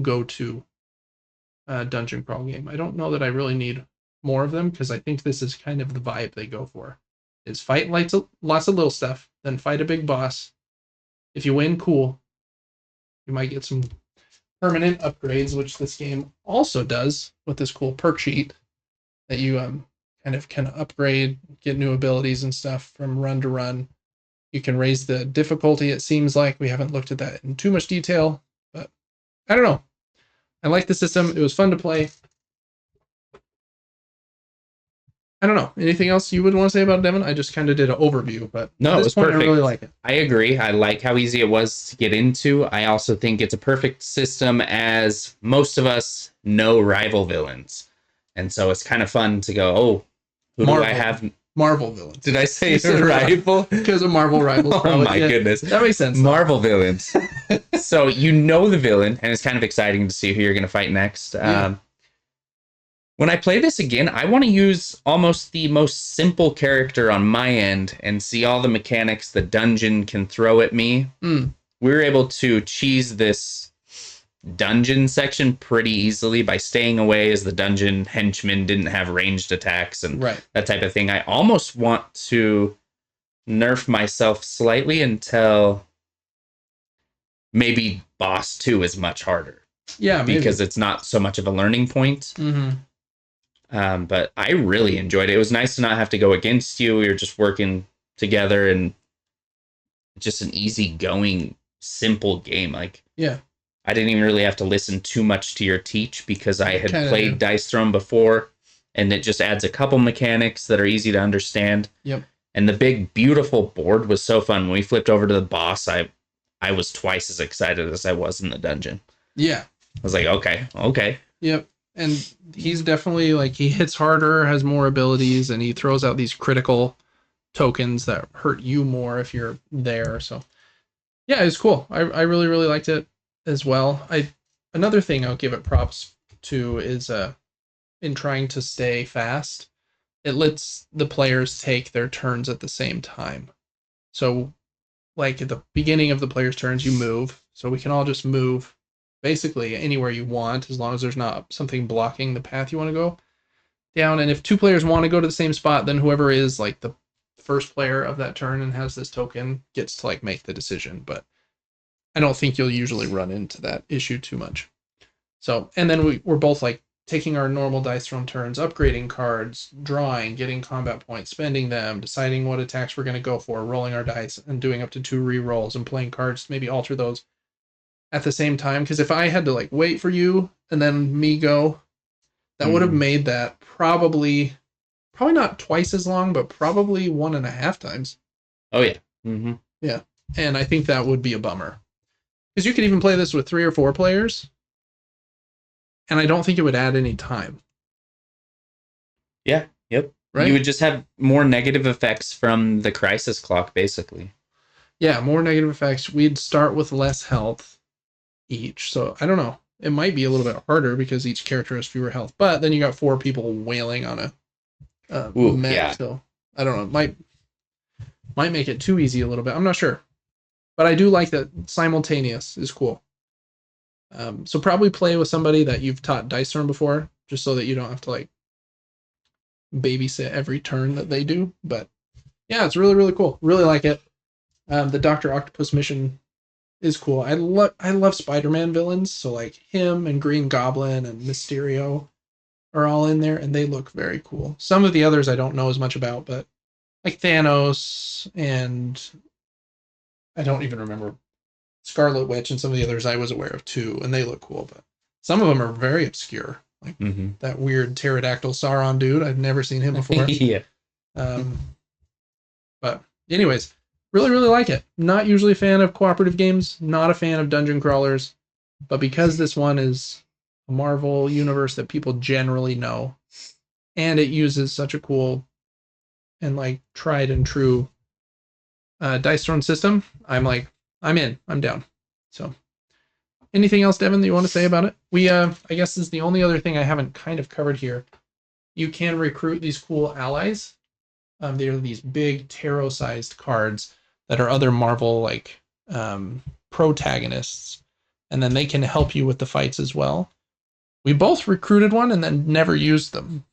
go-to dungeon crawl game. I don't know that I really need more of them, because I think this is kind of the vibe they go for. Is fight lots of little stuff, then fight a big boss. If you win, cool. You might get some permanent upgrades, which this game also does with this cool perk sheet that you kind of can upgrade, get new abilities and stuff from run to run. You can raise the difficulty. It seems like we haven't looked at that in too much detail, but I don't know. I like the system. It was fun to play. I don't know. Anything else you would want to say about it, Devin? I just kind of did an overview, but no, at it this was point, perfect. I really like it. I agree. I like how easy it was to get into. I also think it's a perfect system, as most of us know rival villains. And so it's kind of fun to go, oh, who do I have? Marvel villains. Did I say rival? Because of Marvel rivals. Oh my goodness. That makes sense. Marvel villains. So you know the villain, and it's kind of exciting to see who you're going to fight next. Yeah. When I play this again, I want to use almost the most simple character on my end and see all the mechanics the dungeon can throw at me. We were able to cheese this dungeon section pretty easily by staying away, as the dungeon henchmen didn't have ranged attacks and that type of thing. I almost want to nerf myself slightly until maybe boss 2 is much harder. Yeah, maybe. Because it's not so much of a learning point. But I really enjoyed it. It was nice to not have to go against you. We were just working together, and just an easygoing, simple game. Like, I didn't even really have to listen too much to your teach, because I had played Dice Throne before, and it just adds a couple mechanics that are easy to understand. And the big, beautiful board was so fun. When we flipped over to the boss, I was twice as excited as I was in the dungeon. I was like, okay. And he's definitely, like, he hits harder, has more abilities, and he throws out these critical tokens that hurt you more if you're there. So yeah, it's cool. I really, really liked it as well. Another thing I'll give it props to is in trying to stay fast, it lets the players take their turns at the same time. So, like, at the beginning of the player's turns, you move. So we can all just move basically anywhere you want, as long as there's not something blocking the path you want to go down. And if two players want to go to the same spot, then whoever is, like, the first player of that turn and has this token gets to, like, make the decision. But I don't think you'll usually run into that issue too much. So, and then we're both, like, taking our normal Dice Throne turns, upgrading cards, drawing, getting combat points, spending them, deciding what attacks we're going to go for, rolling our dice, and doing up to 2 re-rolls, and playing cards to maybe alter those at the same time. Because if I had to, like, wait for you and then me go, that would have made that probably not twice as long, but probably 1.5 times. Oh yeah. Yeah. And I think that would be a bummer, because you could even play this with 3 or 4 players, and I don't think it would add any time. Yeah. Yep. Right. You would just have more negative effects from the crisis clock, basically. Yeah, more negative effects. We'd start with less health each. So I don't know. It might be a little bit harder because each character has fewer health. But then you got 4 people wailing on a mech. Yeah. So I don't know. It might make it too easy a little bit. I'm not sure. But I do like that simultaneous is cool. So probably play with somebody that you've taught Dice Throne before, just so that you don't have to, like, babysit every turn that they do. But yeah, it's really, really cool. Really like it. The Dr. Octopus mission is cool. I love Spider-Man villains, so, like, him and Green Goblin and Mysterio are all in there, and they look very cool. Some of the others I don't know as much about, but, like, Thanos, and I don't even remember Scarlet Witch, and some of the others I was aware of too, and they look cool. But some of them are very obscure, like that weird pterodactyl Sauron dude. I've never seen him before. But anyways, really, really like it. Not usually a fan of cooperative games, not a fan of dungeon crawlers, but because this one is a Marvel universe that people generally know, and it uses such a cool and, like, tried and true Dice Throne system, I'm in. I'm down. So, anything else, Devin, that you want to say about it? I guess this is the only other thing I haven't kind of covered here. You can recruit these cool allies. They're these big tarot-sized cards that are other Marvel, like, protagonists, and then they can help you with the fights as well. We both recruited one and then never used them.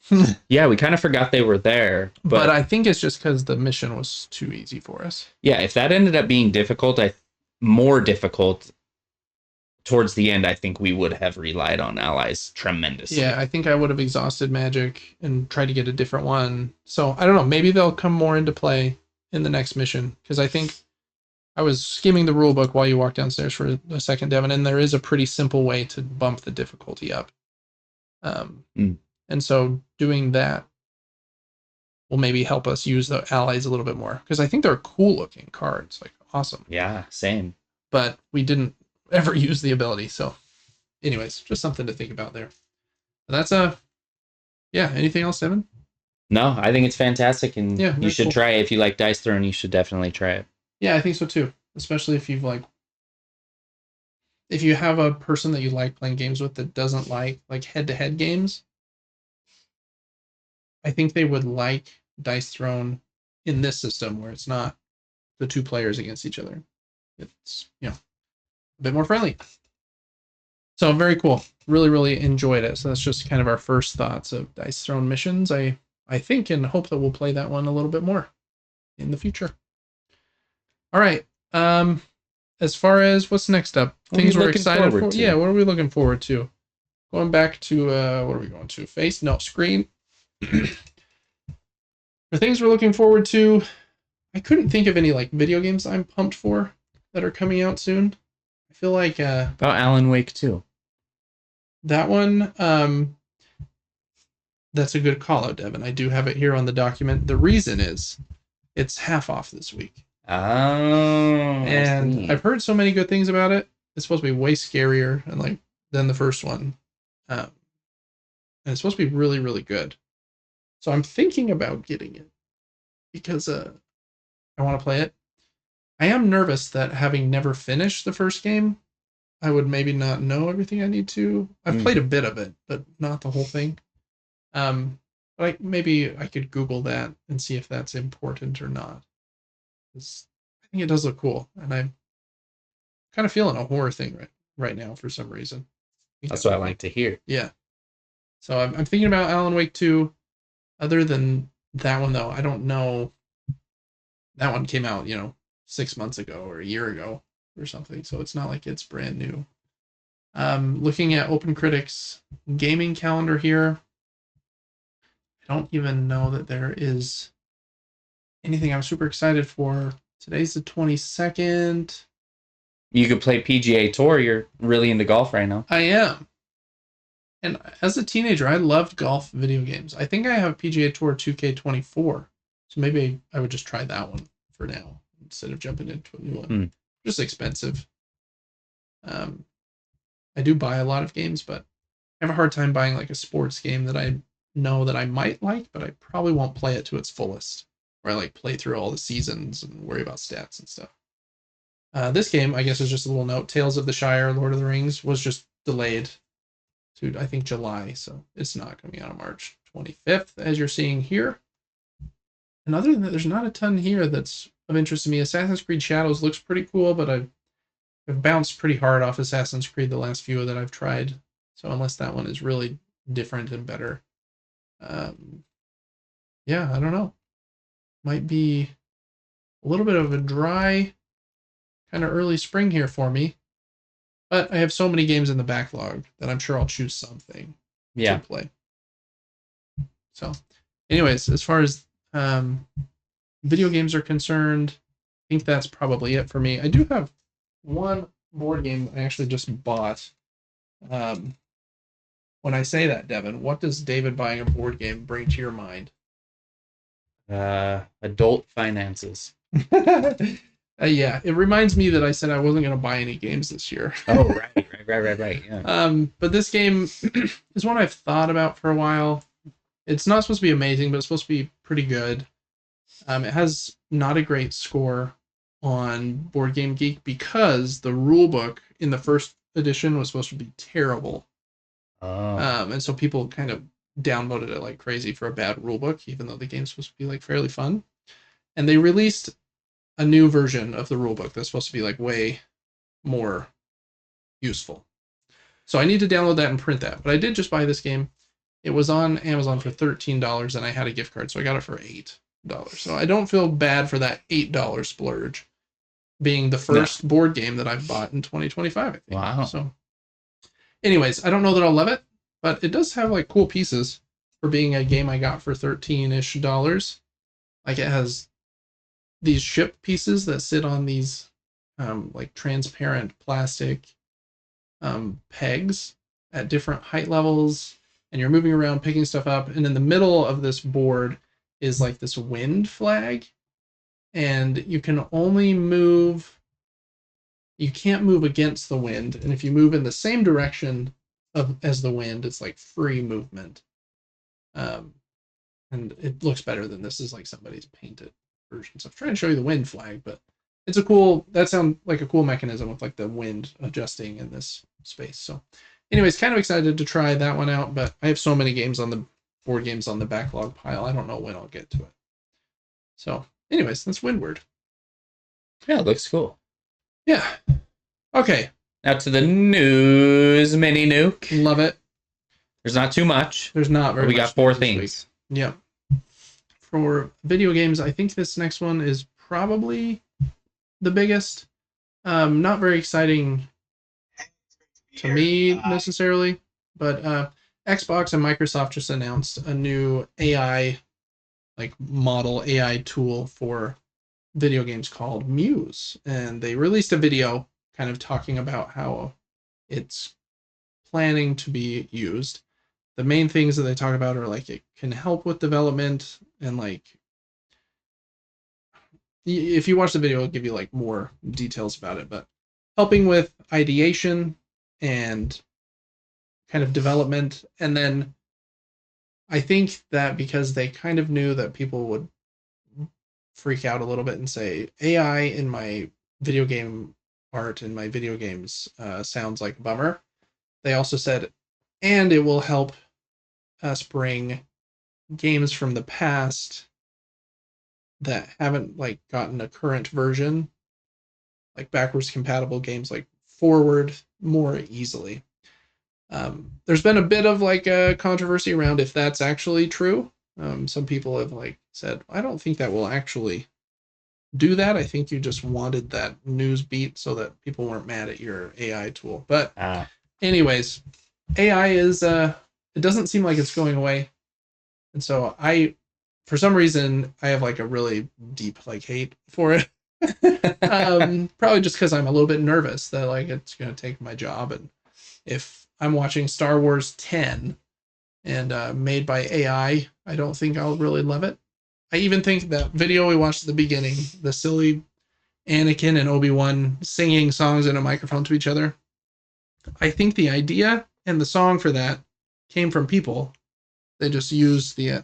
Yeah, we kind of forgot they were there. But I think it's just because the mission was too easy for us. Yeah, if that ended up being difficult, more difficult towards the end, I think we would have relied on allies tremendously. Yeah, I think I would have exhausted magic and tried to get a different one. So I don't know. Maybe they'll come more into play in the next mission, because I think I was skimming the rule book while you walked downstairs for a second, Devin, and there is a pretty simple way to bump the difficulty up. And so doing that will maybe help us use the allies a little bit more, because I think they're cool looking cards, like awesome. Yeah, same. But we didn't ever use the ability. So anyways, just something to think about there. But that's yeah, anything else, Devin? No, I think it's fantastic, and Yeah, you should cool. try it. If you like Dice Throne, you should definitely try it. Yeah, I think so too. Especially if you've if you have a person that you like playing games with that doesn't like head-to-head games, I think they would like Dice Throne in this system where it's not the two players against each other. It's, a bit more friendly. So very cool. Really, really enjoyed it. So that's just kind of our first thoughts of Dice Throne missions. I think and hope that we'll play that one a little bit more in the future. All right. As far as what's next up, things we're excited for. Yeah, what are we looking forward to? Going back to what are we going to? Screen. For things we're looking forward to, I couldn't think of any video games I'm pumped for that are coming out soon. I feel like about Alan Wake 2. That one, that's a good call out, Devin. I do have it here on the document. The reason is it's half off this week. Oh, and I've heard so many good things about it. It's supposed to be way scarier than the first one, and it's supposed to be really, really good. So I'm thinking about getting it because I want to play it. I am nervous that having never finished the first game, I would maybe not know everything I need to. I've played a bit of it, but not the whole thing. Maybe I could Google that and see if that's important or not. I think it does look cool, and I'm kind of feeling a horror thing right now for some reason. That's what I like to hear. Yeah. So I'm thinking about Alan Wake 2. Other than that one, though, I don't know. That one came out, 6 months ago or a year ago or something, so it's not like it's brand new. Looking at OpenCritic's gaming calendar here, I don't even know that there is anything I'm super excited for. Today's the 22nd. You could play PGA Tour. You're really into golf right now. I am. And as a teenager, I loved golf video games. I think I have PGA Tour 2K24. So maybe I would just try that one for now instead of jumping into a new one. Just expensive. I do buy a lot of games, but I have a hard time buying a sports game that I know that I might like, but I probably won't play it to its fullest. Where I play through all the seasons and worry about stats and stuff. This game, I guess, is just a little note. Tales of the Shire, Lord of the Rings, was just delayed to, I think, July. So it's not coming out on March 25th, as you're seeing here. And other than that, there's not a ton here that's of interest to me. Assassin's Creed Shadows looks pretty cool, but I've bounced pretty hard off Assassin's Creed the last few that I've tried. So unless that one is really different and better. Yeah, I don't know. Might be a little bit of a dry kind of early spring here for me. But I have so many games in the backlog that I'm sure I'll choose something to play. So anyways, as far as video games are concerned, I think that's probably it for me. I do have one board game I actually just bought. When I say that, Devin, what does David buying a board game bring to your mind? Adult finances. Yeah, it reminds me that I said I wasn't going to buy any games this year. Oh, right. Yeah. But this game is one I've thought about for a while. It's not supposed to be amazing, but it's supposed to be pretty good. It has not a great score on Board Game Geek because the rule book in the first edition was supposed to be terrible. Oh. And so people kind of downloaded it like crazy for a bad rule book, even though the game's supposed to be fairly fun. And they released a new version of the rule book that's supposed to be way more useful. So I need to download that and print that. But I did just buy this game. It was on Amazon for $13 and I had a gift card, so I got it for $8. So I don't feel bad for that $8 splurge being the first board game that I've bought in 2025, I think. Wow. So anyways, I don't know that I'll love it, but it does have cool pieces for being a game I got for $13-ish. It has these ship pieces that sit on these like transparent plastic pegs at different height levels, and you're moving around picking stuff up, and in the middle of this board is like this wind flag, and you can't move against the wind, and if you move in the same direction as the wind, it's like free movement. And it looks better than this is like somebody's painted version. So I'm trying to show you the wind flag, but that sounds like a cool mechanism with like the wind adjusting in this space. So anyways, kind of excited to try that one out, but I have so many board games on the backlog pile. I don't know when I'll get to it. So anyways, that's Windward. Yeah, it looks cool. Yeah. Okay. Now to the news mini nuke. Love it. There's not too much. There's not very much. We got 4 things. Yeah. For video games, I think this next one is probably the biggest. Not very exciting to me necessarily, but Xbox and Microsoft just announced a new AI tool for video games called Muse, and they released a video kind of talking about how it's planning to be used. The main things that they talk about are like it can help with development, and like if you watch the video, it'll give you like more details about it, but helping with ideation and kind of development. And then I think that because they kind of knew that people would freak out a little bit and say AI in my video game art in my video games sounds like a bummer, they also said, and it will help us bring games from the past that haven't like gotten a current version, like backwards compatible games, like forward more easily. There's been a bit of like a controversy around if that's actually true. Some people have like said, I don't think that will actually do that. I think you just wanted that news beat so that people weren't mad at your AI tool. But anyways, AI is it doesn't seem like it's going away. And so for some reason, I have like a really deep like hate for it. Probably just because I'm a little bit nervous that like it's going to take my job. And if I'm watching Star Wars 10 and made by AI, I don't think I'll really love it. I even think that video we watched at the beginning, the silly Anakin and Obi-Wan singing songs in a microphone to each other, I think the idea and the song for that came from people. They just used the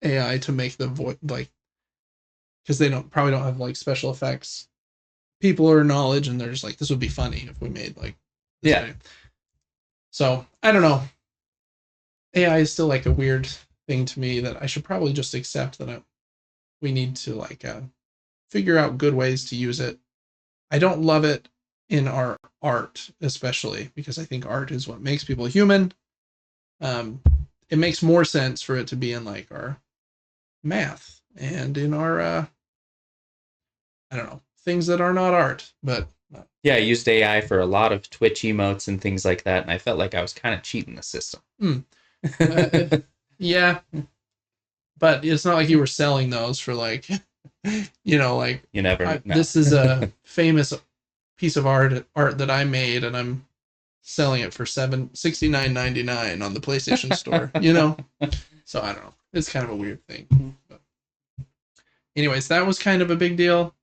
AI to make the voice, like, because they probably don't have like special effects people or knowledge, and they're just like, this would be funny if we made like this video. So I don't know. AI is still like a weird thing to me that I should probably just accept that we need to like figure out good ways to use it. I don't love it in our art, especially because I think art is what makes people human. It makes more sense for it to be in like our math and in our I don't know, things that are not art. But yeah, I used AI for a lot of Twitch emotes and things like that, and I felt like I was kind of cheating the system. Yeah, but it's not like you were selling those for like, you know, like you never know. This is a famous piece of art that I made, and I'm selling it for $69.99 on the PlayStation Store. You know, so I don't know. It's kind of a weird thing. But anyways, that was kind of a big deal.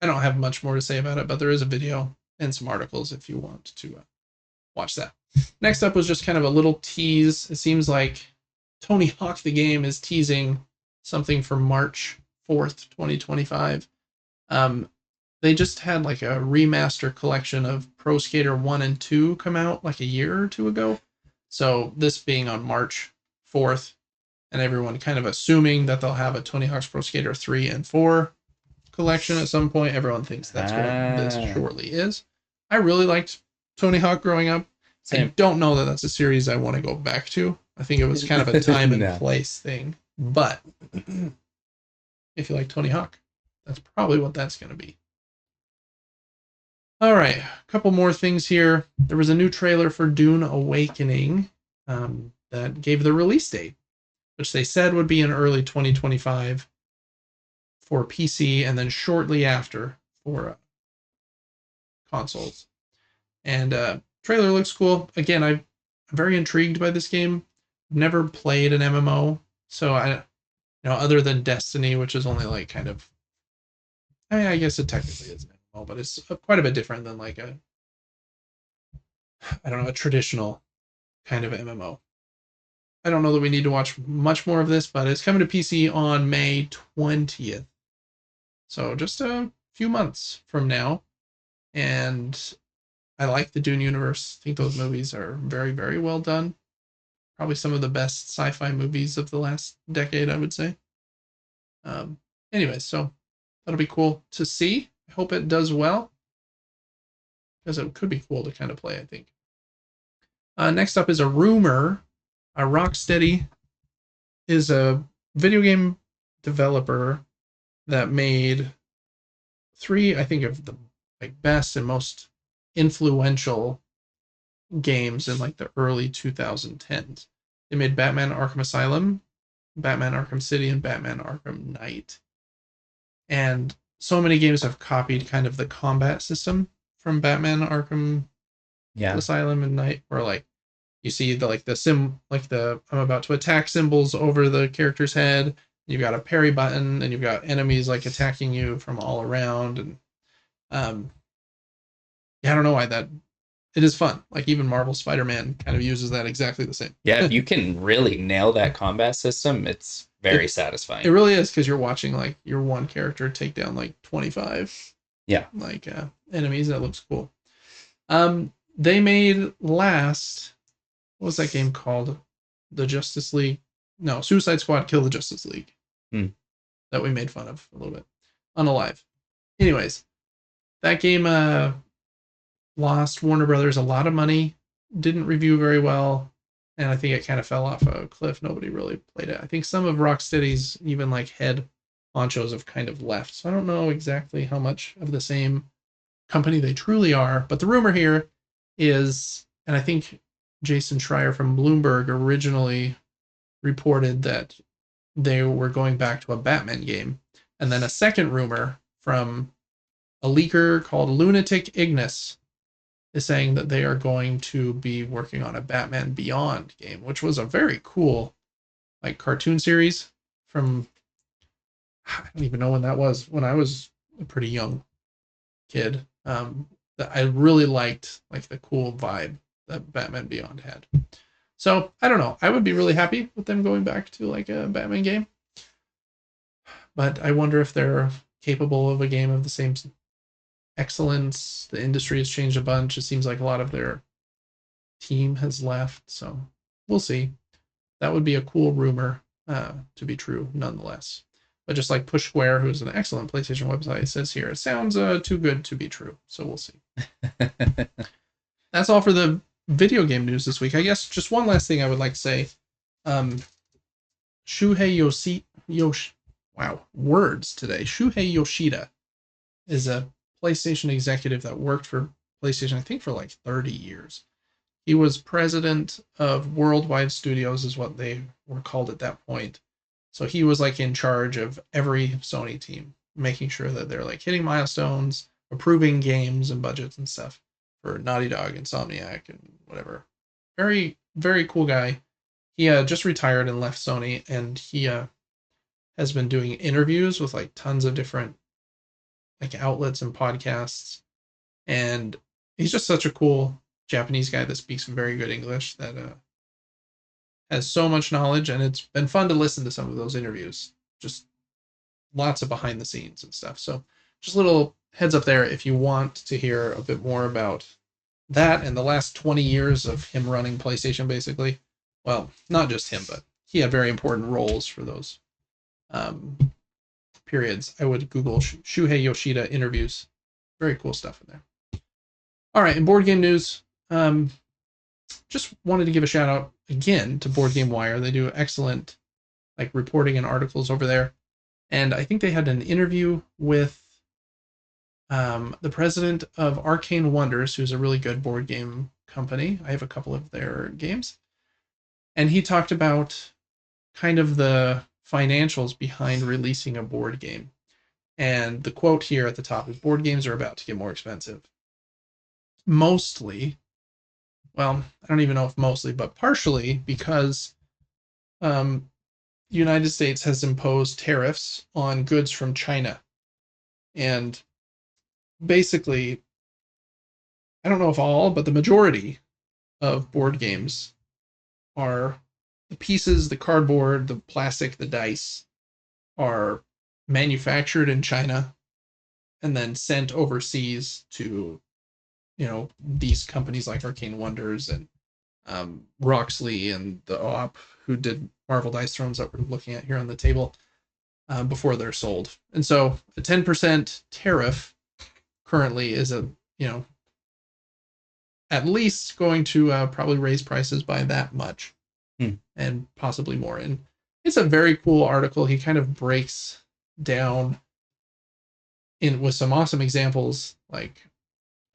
I don't have much more to say about it, but there is a video and some articles if you want to watch that. Next up was just kind of a little tease. It seems like Tony Hawk the game is teasing something for March 4th, 2025. They just had like a remaster collection of Pro Skater 1 and 2 come out like a year or two ago. So this being on March 4th, and everyone kind of assuming that they'll have a Tony Hawk's Pro Skater 3 and 4 collection at some point. Everyone thinks that's what this shortly is. I really liked Tony Hawk growing up. Same. I don't know that that's a series I want to go back to. I think it was kind of a time and place thing. But if you like Tony Hawk, that's probably what that's going to be. All right, a couple more things here. There was a new trailer for Dune Awakening that gave the release date, which they said would be in early 2025 for PC, and then shortly after for consoles. And trailer looks cool. Again, I'm very intrigued by this game. I've never played an MMO, so other than Destiny, which is only like kind of, I guess it technically is an MMO, but it's quite a bit different than like a traditional kind of MMO. I don't know that we need to watch much more of this, but it's coming to PC on May 20th. So just a few months from now. And I like the Dune universe. I think those movies are very, very well done. Probably some of the best sci-fi movies of the last decade, I would say. Anyway, so that'll be cool to see. I hope it does well, because it could be cool to kind of play, I think. Next up is a rumor. Rocksteady is a video game developer that made 3, I think, of the like best and most influential games in like the early 2010s. They made Batman Arkham Asylum, Batman Arkham City, and Batman Arkham Knight. And so many games have copied kind of the combat system from Batman Arkham Asylum and Knight, where like you see the I'm about to attack symbols over the character's head. You've got a parry button, and you've got enemies like attacking you from all around. And I don't know why it is fun. Like even Marvel Spider-Man kind of uses that exactly the same. Yeah, if you can really nail that combat system, it's very satisfying. It really is, because you're watching like your one character take down like 25 enemies. That looks cool. They made what was that game called? Suicide Squad Kill the Justice League. That we made fun of a little bit. Unalive. Anyways, that game lost Warner Brothers a lot of money, didn't review very well, and I think it kind of fell off a cliff. Nobody really played it. I think some of Rocksteady's even like head honchos have kind of left, so I don't know exactly how much of the same company they truly are. But the rumor here is, and I think Jason Schreier from Bloomberg originally reported that they were going back to a Batman game, and then a second rumor from a leaker called Lunatic Ignis is saying that they are going to be working on a Batman Beyond game, which was a very cool like cartoon series from, I don't even know when that was, when I was a pretty young kid. That I really liked like the cool vibe that Batman Beyond had. So I don't know. I would be really happy with them going back to like a Batman game, but I wonder if they're capable of a game of the same excellence. The industry has changed a bunch. It seems like a lot of their team has left, so we'll see. That would be a cool rumor to be true nonetheless. But just like Push Square, who's an excellent PlayStation website, says here, it sounds too good to be true. So we'll see. That's all for the video game news this week. I guess just one last thing I would like to say. Shuhei Yoshida is a PlayStation executive that worked for PlayStation, I think, for like 30 years. He was president of Worldwide Studios, is what they were called at that point. So he was like in charge of every Sony team, making sure that they're like hitting milestones, approving games and budgets and stuff for Naughty Dog, Insomniac, and whatever. Very, very cool guy. He just retired and left Sony, and he has been doing interviews with like tons of different like outlets and podcasts. And he's just such a cool Japanese guy that speaks very good English, that has so much knowledge, and it's been fun to listen to some of those interviews. Just lots of behind the scenes and stuff. So just a little heads up there if you want to hear a bit more about that and the last 20 years of him running PlayStation, basically. Well, not just him, but he had very important roles for those periods. I would Google Shuhei Yoshida interviews. Very cool stuff in there. All right, in board game news, just wanted to give a shout out again to Board Game Wire. They do excellent like reporting and articles over there. And I think they had an interview with the president of Arcane Wonders, who's a really good board game company. I have a couple of their games. And he talked about kind of the financials behind releasing a board game. And the quote here at the top is, board games are about to get more expensive. mostly, well, I don't even know if mostly, but partially because the United States has imposed tariffs on goods from China. And basically, I don't know if all, but the majority of board games are the pieces, the cardboard, the plastic, the dice are manufactured in China and then sent overseas to, these companies like Arcane Wonders and Roxley and the OP who did Marvel Dice Thrones that we're looking at here on the table before they're sold. And so a 10% tariff currently is at least going to probably raise prices by that much and possibly more. And it's a very cool article. He kind of breaks down with some awesome examples. Like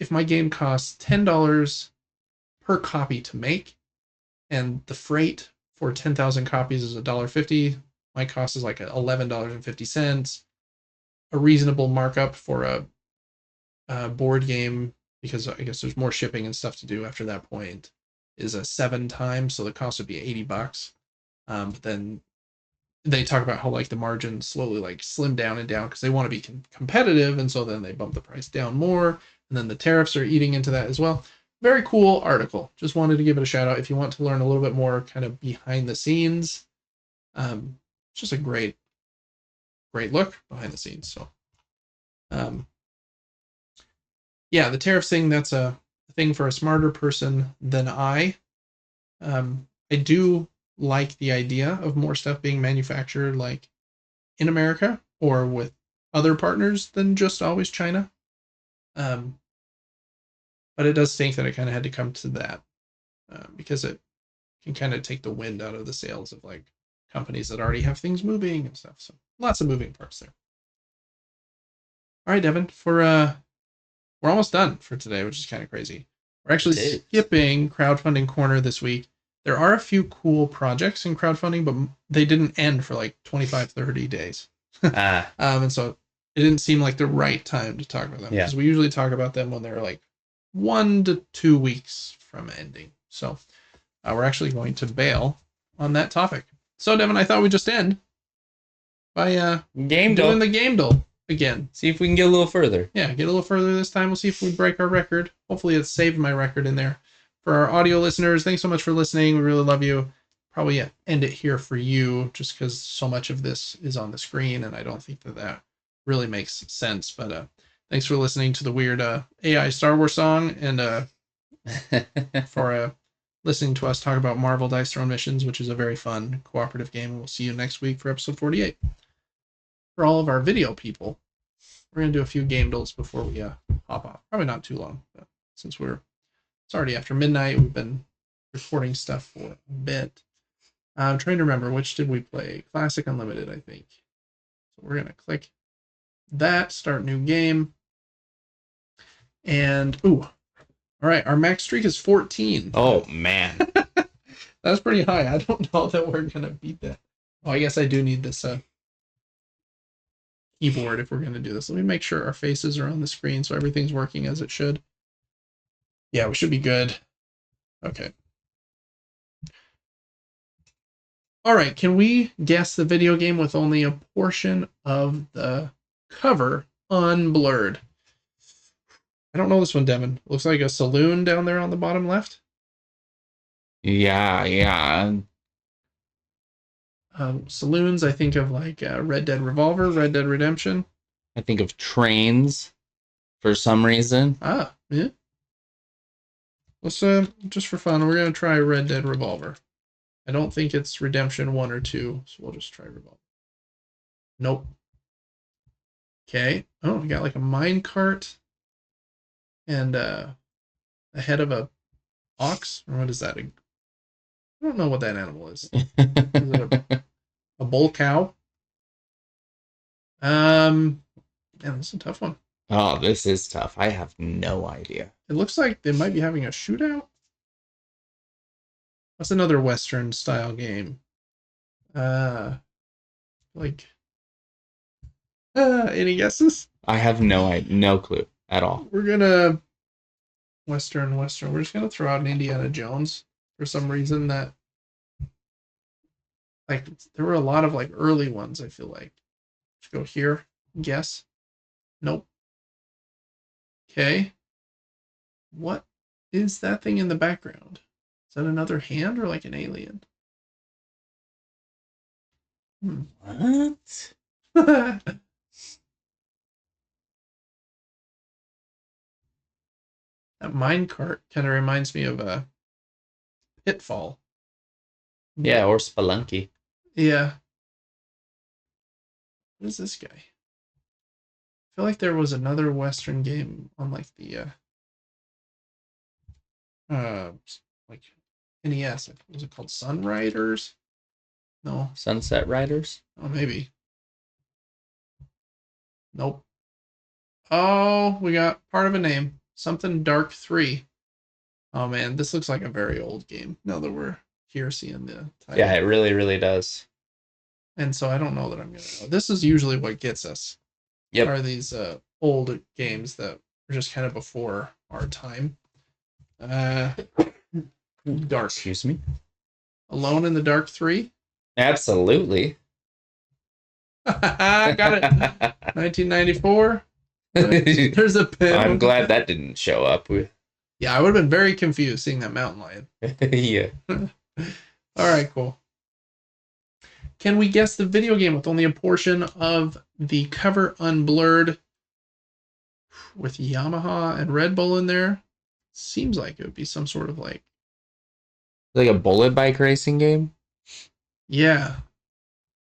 if my game costs $10 per copy to make and the freight for 10,000 copies is $1.50, my cost is like $11.50. A reasonable markup for a board game, because I guess there's more shipping and stuff to do after that point, is a 7 times, so the cost would be $80. But then they talk about how like the margins slowly like slim down and down because they want to be competitive, and so then they bump the price down more, and then the tariffs are eating into that as well. Very cool article. Just wanted to give it a shout out. If you want to learn a little bit more kind of behind the scenes, it's just a great look behind the scenes. So yeah, the tariff thing, that's a thing for a smarter person than I. I do like the idea of more stuff being manufactured like in America or with other partners than just always China. But it does stink that it kind of had to come to that because it can kind of take the wind out of the sails of like companies that already have things moving and stuff. So lots of moving parts there. All right, Devin, we're almost done for today, which is kind of crazy. We're actually skipping crowdfunding corner this week. There are a few cool projects in crowdfunding, but they didn't end for like 25, 30 days. And so it didn't seem like the right time to talk about them because we usually talk about them when they're like 1 to 2 weeks from ending. So we're actually going to bail on that topic. So, Devin, I thought we'd just end by doing the Gamedle again. See if we can get a little further. Yeah, get a little further this time. We'll see if we break our record. Hopefully it saved my record in there. For our audio listeners, thanks so much for listening. We really love you. Probably end it here for you just because so much of this is on the screen and I don't think that really makes sense. But thanks for listening to the weird AI Star Wars song and for listening to us talk about Marvel Dice Throne Missions, which is a very fun cooperative game. We'll see you next week for episode 48. For all of our video people, we're going to do a few Gamedles before we hop off. Probably not too long, but since it's already after midnight, we've been recording stuff for a bit. I'm trying to remember, which did we play? Classic Unlimited, I think. So we're going to click that, start new game. And, all right, our max streak is 14. Oh, man. That's pretty high. I don't know that we're going to beat that. Oh, I guess I do need this keyboard if we're going to do this. Let me make sure our faces are on the screen so everything's working as it should. Yeah, we should be good. Okay. All right, can we guess the video game with only a portion of the cover unblurred? I don't know this one, Devin. Looks like a saloon down there on the bottom left. Yeah. Saloons, I think of like Red Dead Revolver, Red Dead Redemption. I think of trains for some reason. Yeah. Let's just for fun, we're gonna try Red Dead Revolver. I don't think it's Redemption 1 or 2, so we'll just try Revolver. Nope. Okay. Oh, we got like a mine cart and a head of a ox. Or what is that? I don't know what that animal is. Is it a bull cow? Man, this is a tough one. Oh, this is tough. I have no idea. It looks like they might be having a shootout. What's another Western style game? Any guesses? I have no clue at all. We're gonna Western. We're just gonna throw out an Indiana Jones for some reason. That like there were a lot of like early ones. I feel like. Let's go here. Guess. Nope. Okay. What is that thing in the background? Is that another hand or like an alien? What? That minecart kind of reminds me of a Pitfall. Yeah, or Spelunky. Yeah. What is this guy? I feel like there was another Western game on like the like NES. Was it called Sunriders? No. Sunset Riders? Oh, maybe. Nope. Oh, we got part of a name. Something Dark 3. Oh man, this looks like a very old game now that we're here seeing the title. Yeah, it really, really does. And so I don't know that I'm gonna know. This is usually what gets us. Yep. Are these old games that are just kind of before our time. Dark. Excuse me? Alone in the Dark 3. Absolutely. I got it. 1994. There's a pin. I'm glad that didn't show up. Yeah, I would have been very confused seeing that mountain lion. Yeah. All right, cool. Can we guess the video game with only a portion of the cover unblurred with Yamaha and Red Bull in there? Seems like it would be some sort of like a bullet bike racing game? Yeah.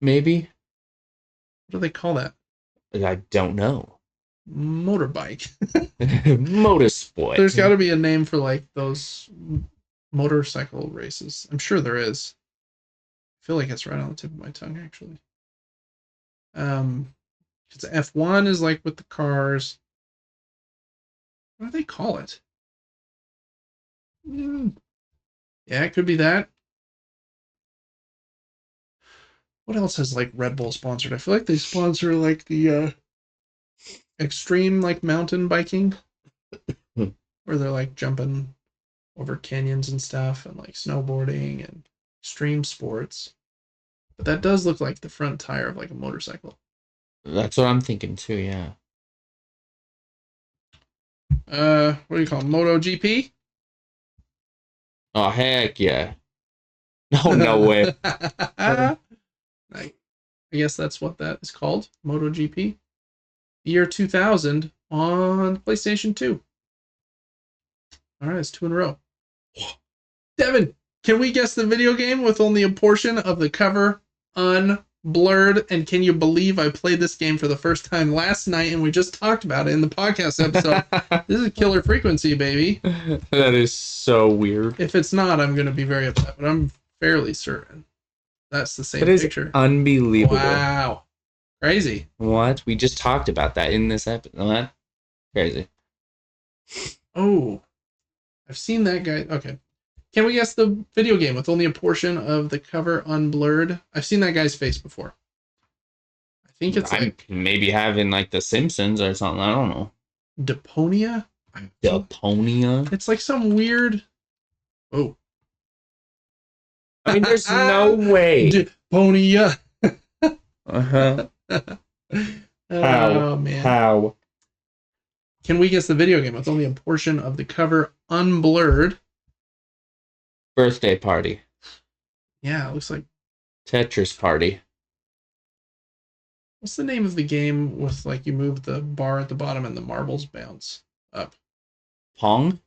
Maybe? What do they call that? I don't know. Motorbike. Motorsport. There's got to be a name for like those motorcycle races. I'm sure there is. I feel like it's right on the tip of my tongue, actually. Because F1 is like with the cars. What do they call it? Yeah, it could be that. What else has like Red Bull sponsored? I feel like they sponsor like the extreme like mountain biking, where they're like jumping over canyons and stuff, and like snowboarding and extreme sports. But that does look like the front tire of like a motorcycle. That's what I'm thinking too, yeah. What do you call it? MotoGP? Oh, heck yeah. No, no way. I guess that's what that is called. MotoGP. Year 2000 on PlayStation 2. All right, it's 2 in a row. Devin, can we guess the video game with only a portion of the cover unblurred? And can you believe I played this game for the first time last night and we just talked about it in the podcast episode? This is Killer Frequency, baby. That is so weird. If it's not, I'm going to be very upset, but I'm fairly certain that's the same That is picture. Unbelievable. Wow. Crazy. What? We just talked about that in this episode. What? Crazy. Oh, I've seen that guy. Okay. Can we guess the video game with only a portion of the cover unblurred? I've seen that guy's face before. I think it's like maybe having like The Simpsons or something. I don't know. Deponia? Deponia? It's like some weird. Oh. I mean, there's no way. Deponia. Uh-huh. Oh, man. How? Can we guess the video game with only a portion of the cover unblurred? Birthday Party. Yeah, it looks like. Tetris Party. What's the name of the game with like you move the bar at the bottom and the marbles bounce up? Pong?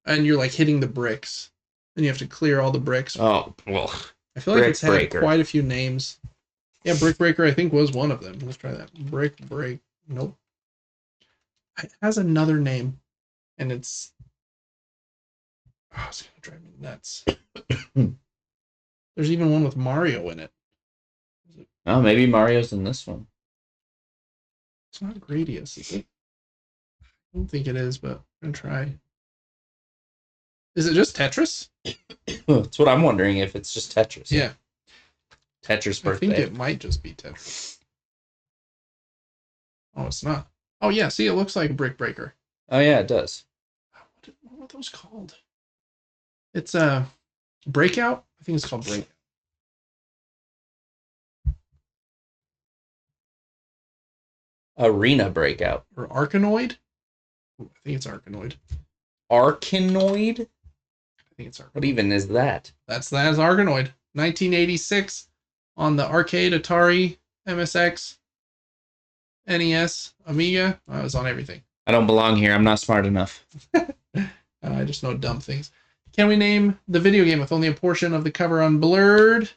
And you're like hitting the bricks. And you have to clear all the bricks. Oh, well. I feel like Brick it's had Breaker. quite a few names. Yeah, Brick Breaker I think was one of them. Let's try that. Brick Break. Nope. It has another name. And it's... Oh, it's going to drive me nuts. There's even one with Mario in it. Oh, maybe Mario's in this one. It's not Gradius, is it? I don't think it is, but I'm going to try. Is it just Tetris? That's what I'm wondering, if it's just Tetris. Yeah. Tetris I Birthday. think it might just be Tetris. Oh, it's not. Oh, yeah. See, it looks like Brick Breaker. Oh, yeah, it does. What know what that was called. It's Breakout. I think it's called Breakout. Arena Breakout. Or Arkanoid. Ooh, I think it's Arkanoid. Arkanoid? I think it's Arkanoid. What even is that? That is Arkanoid. 1986 on the arcade, Atari, MSX, NES, Amiga. I was on everything. I don't belong here. I'm not smart enough. I just know dumb things. Can we name the video game with only a portion of the cover unblurred?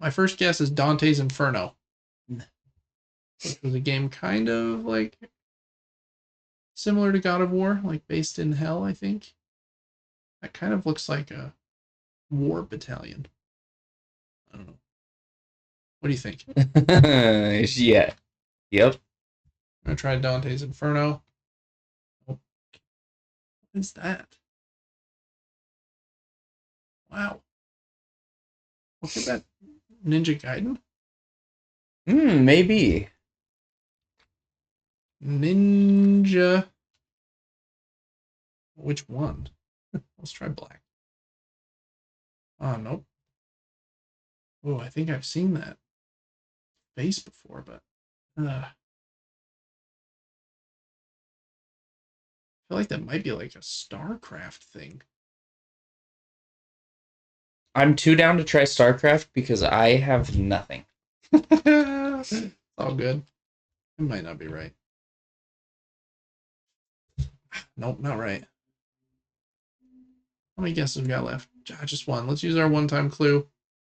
My first guess is Dante's Inferno. Which was a game kind of like similar to God of War, like based in hell, I think. That kind of looks like a war battalion. I don't know. What do you think? Yeah. Yep. I'm going to try Dante's Inferno. Oh. What is that? Wow. Look at that. Ninja Gaiden? Maybe. Ninja. Which one? Let's try black. Oh, nope. Oh, I think I've seen that face before, but I feel like that might be like a StarCraft thing. I'm too down to try StarCraft because I have nothing. It's all good. It might not be right. Nope, not right. How many guesses we got left? Just one. Let's use our one-time clue.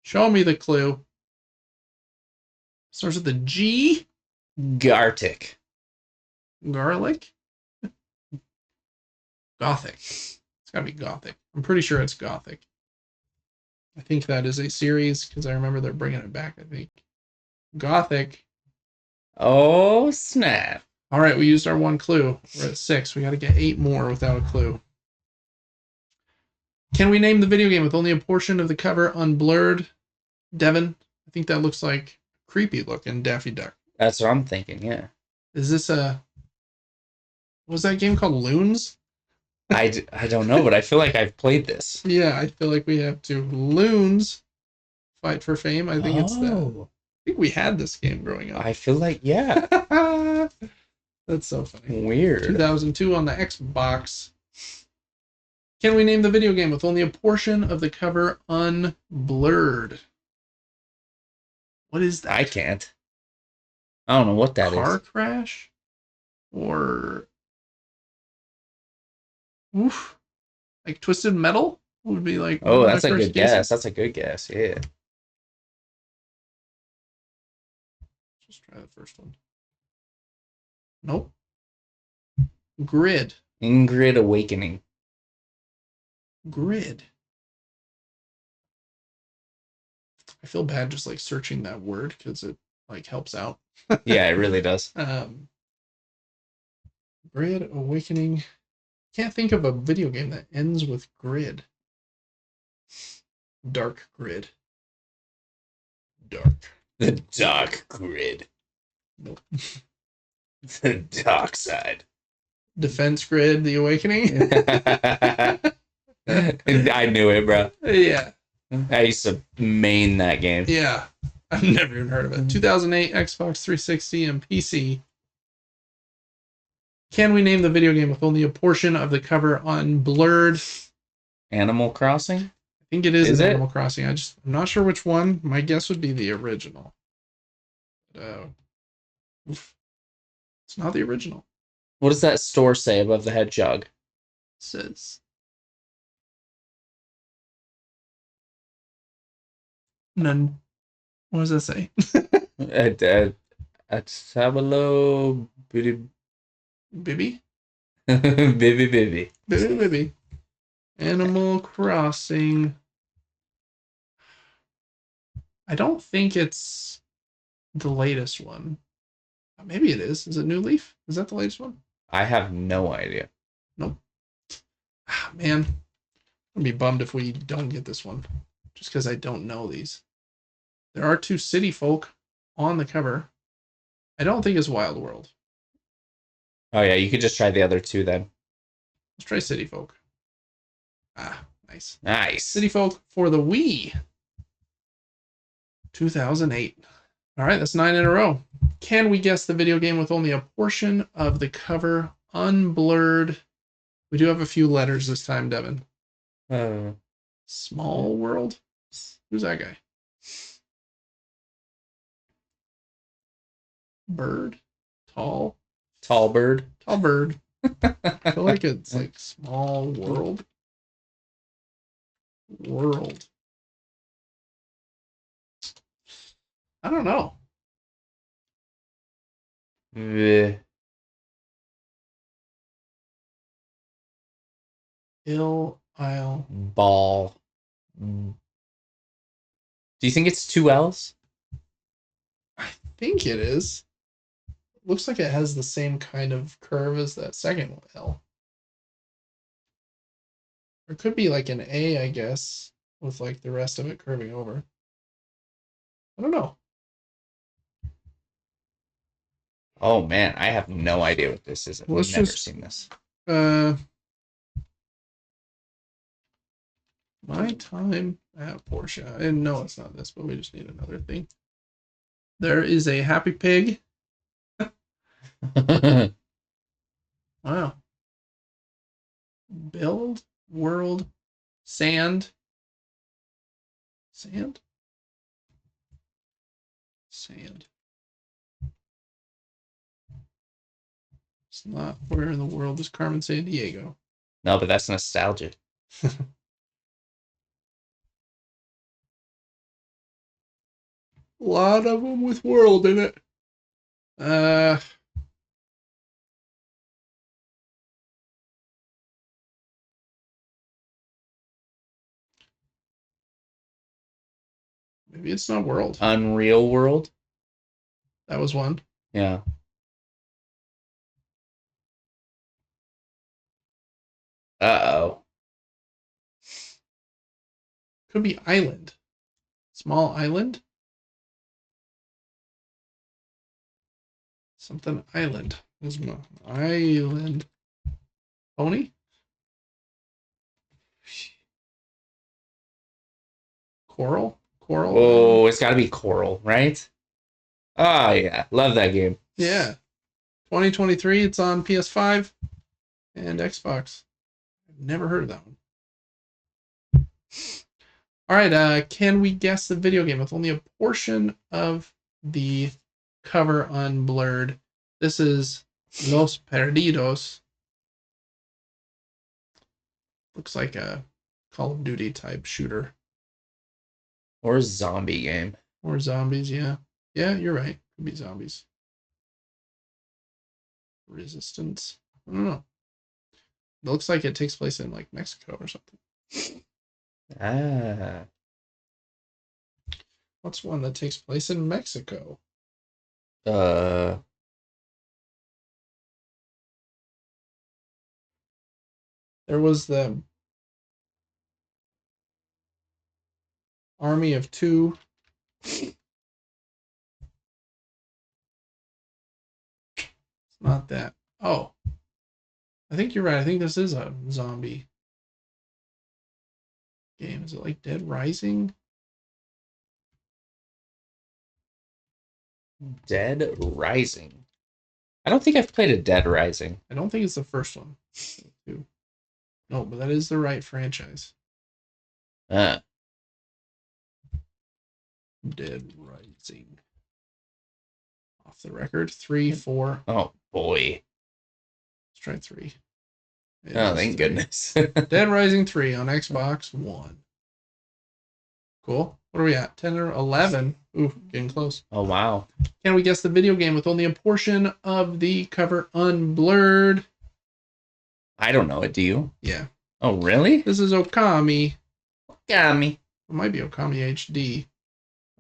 Show me the clue. Starts with the G. Gartic. Garlic? Gothic. It's gotta be Gothic. I'm pretty sure it's Gothic. I think that is a series because I remember they're bringing it back, I think. Gothic. Oh, snap. All right, we used our one clue. We're at 6. We got to get 8 more without a clue. Can we name the video game with only a portion of the cover unblurred? Devin, I think that looks like creepy looking Daffy Duck. That's what I'm thinking, yeah. Is this a... What was that game called? Loons? I don't know, but I feel like I've played this. Yeah, I feel like we have to. Loons. Fight for Fame. I think it's that. I think we had this game growing up. I feel like, yeah. That's so funny. Weird. 2002 on the Xbox. Can we name the video game with only a portion of the cover unblurred? What is that? I can't. I don't know what that is. Car crash? Or... Oof. Like Twisted Metal? Would be like... Oh, that's a good guess. That's a good guess, yeah. Just try the first one. Nope. Grid. Ingrid Awakening. Grid. I feel bad just like searching that word because it like helps out. Yeah, it really does. Grid Awakening. Can't think of a video game that ends with grid. Dark Grid. Dark. The Dark Grid. Nope. The Dark Side. Defense Grid, The Awakening. I knew it, bro. Yeah. I used to main that game. Yeah. I've never even heard of it. 2008, Xbox 360, and PC. Can we name the video game with only a portion of the cover unblurred? Animal Crossing? I think it is it? Animal Crossing. I'm not sure which one. My guess would be the original. It's not the original. What does that store say above the hedgehog? It says... None. What does that say? Tableau Bibby Bibby? Bibby. Bibby Bibby. Animal Crossing. I don't think it's the latest one. Maybe it is. Is it New Leaf? Is that the latest one? I have no idea. Nope. Ah, man. I'd be bummed if we don't get this one. Just because I don't know these. There are 2 city folk on the cover. I don't think it's Wild World. Oh yeah, you could just try the other two then. Let's try City Folk. Ah, nice. Nice. City Folk for the Wii. 2008. All right, that's 9 in a row. Can we guess the video game with only a portion of the cover unblurred? We do have a few letters this time, Devin. Small World? Who's that guy? Bird? Tall? Tall bird. Tall bird. I feel like it's like Small World. World. I don't know. Isle. Ball. Do you think it's 2 L's? I think it is. Looks like it has the same kind of curve as that second L. Or it could be like an A, I guess, with like the rest of it curving over. I don't know. Oh man, I have no idea what this is. I've never seen this. My time at Porsche. And no, it's not this, but we just need another thing. There is a happy pig. Wow. Build world sand. Sand? Sand. It's not where in the world is Carmen Sandiego. No, but that's nostalgia. A lot of them with world in it. Maybe it's not world. Unreal World. That was one. Yeah. Uh-oh. Could be island. Small island. Something island. Is my island. Pony? Coral? Coral? Oh, it's got to be Coral, right? Oh, yeah. Love that game. Yeah. 2023, it's on PS5 and Xbox. I've never heard of that one. All right, can we guess the video game with only a portion of the cover unblurred? This is Los Perdidos. Looks like a Call of Duty type shooter. Or a zombie game. Or zombies, yeah. Yeah, you're right. Could be zombies. Resistance. I don't know. It looks like it takes place in like Mexico or something. Ah. What's one that takes place in Mexico? There was the Army of Two. It's not that. Oh. I think you're right. I think this is a zombie game. Is it like Dead Rising? Dead Rising. I don't think I've played a Dead Rising. I don't think it's the first one. No, but that is the right franchise. Dead Rising. Off the record. 3, 4. Oh boy. Let's try 3. Oh, thank goodness. Dead Rising 3 on Xbox One. Cool. What are we at? 10 or 11? Ooh, getting close. Oh, wow. Can we guess the video game with only a portion of the cover unblurred? I don't know it. Do you? Yeah. Oh, really? This is Okami. Okami. It might be Okami HD.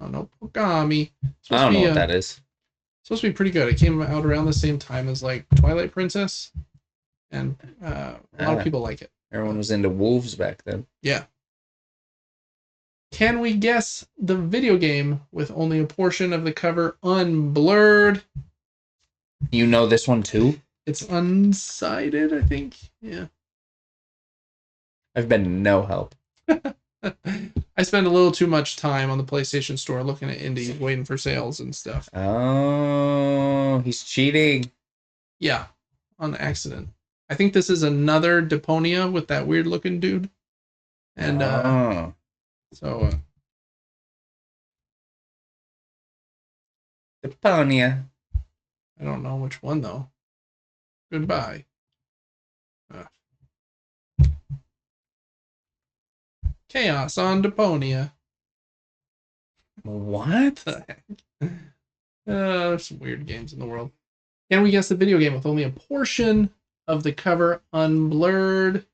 Oh, no. Okami. I don't know what that is. Supposed to be pretty good. It came out around the same time as like Twilight Princess. And a lot of people like it. Everyone was into wolves back then. Yeah. Can we guess the video game with only a portion of the cover unblurred? You know this one too? It's unsided, I think. Yeah. I've been no help. I spend a little too much time on the PlayStation Store looking at indies, waiting for sales and stuff. Oh, he's cheating. Yeah, on accident. I think this is another Deponia with that weird looking dude. And so Deponia. I don't know which one though. Goodbye. Chaos on Deponia. What? There's some weird games in the world. Can we guess the video game with only a portion of the cover unblurred?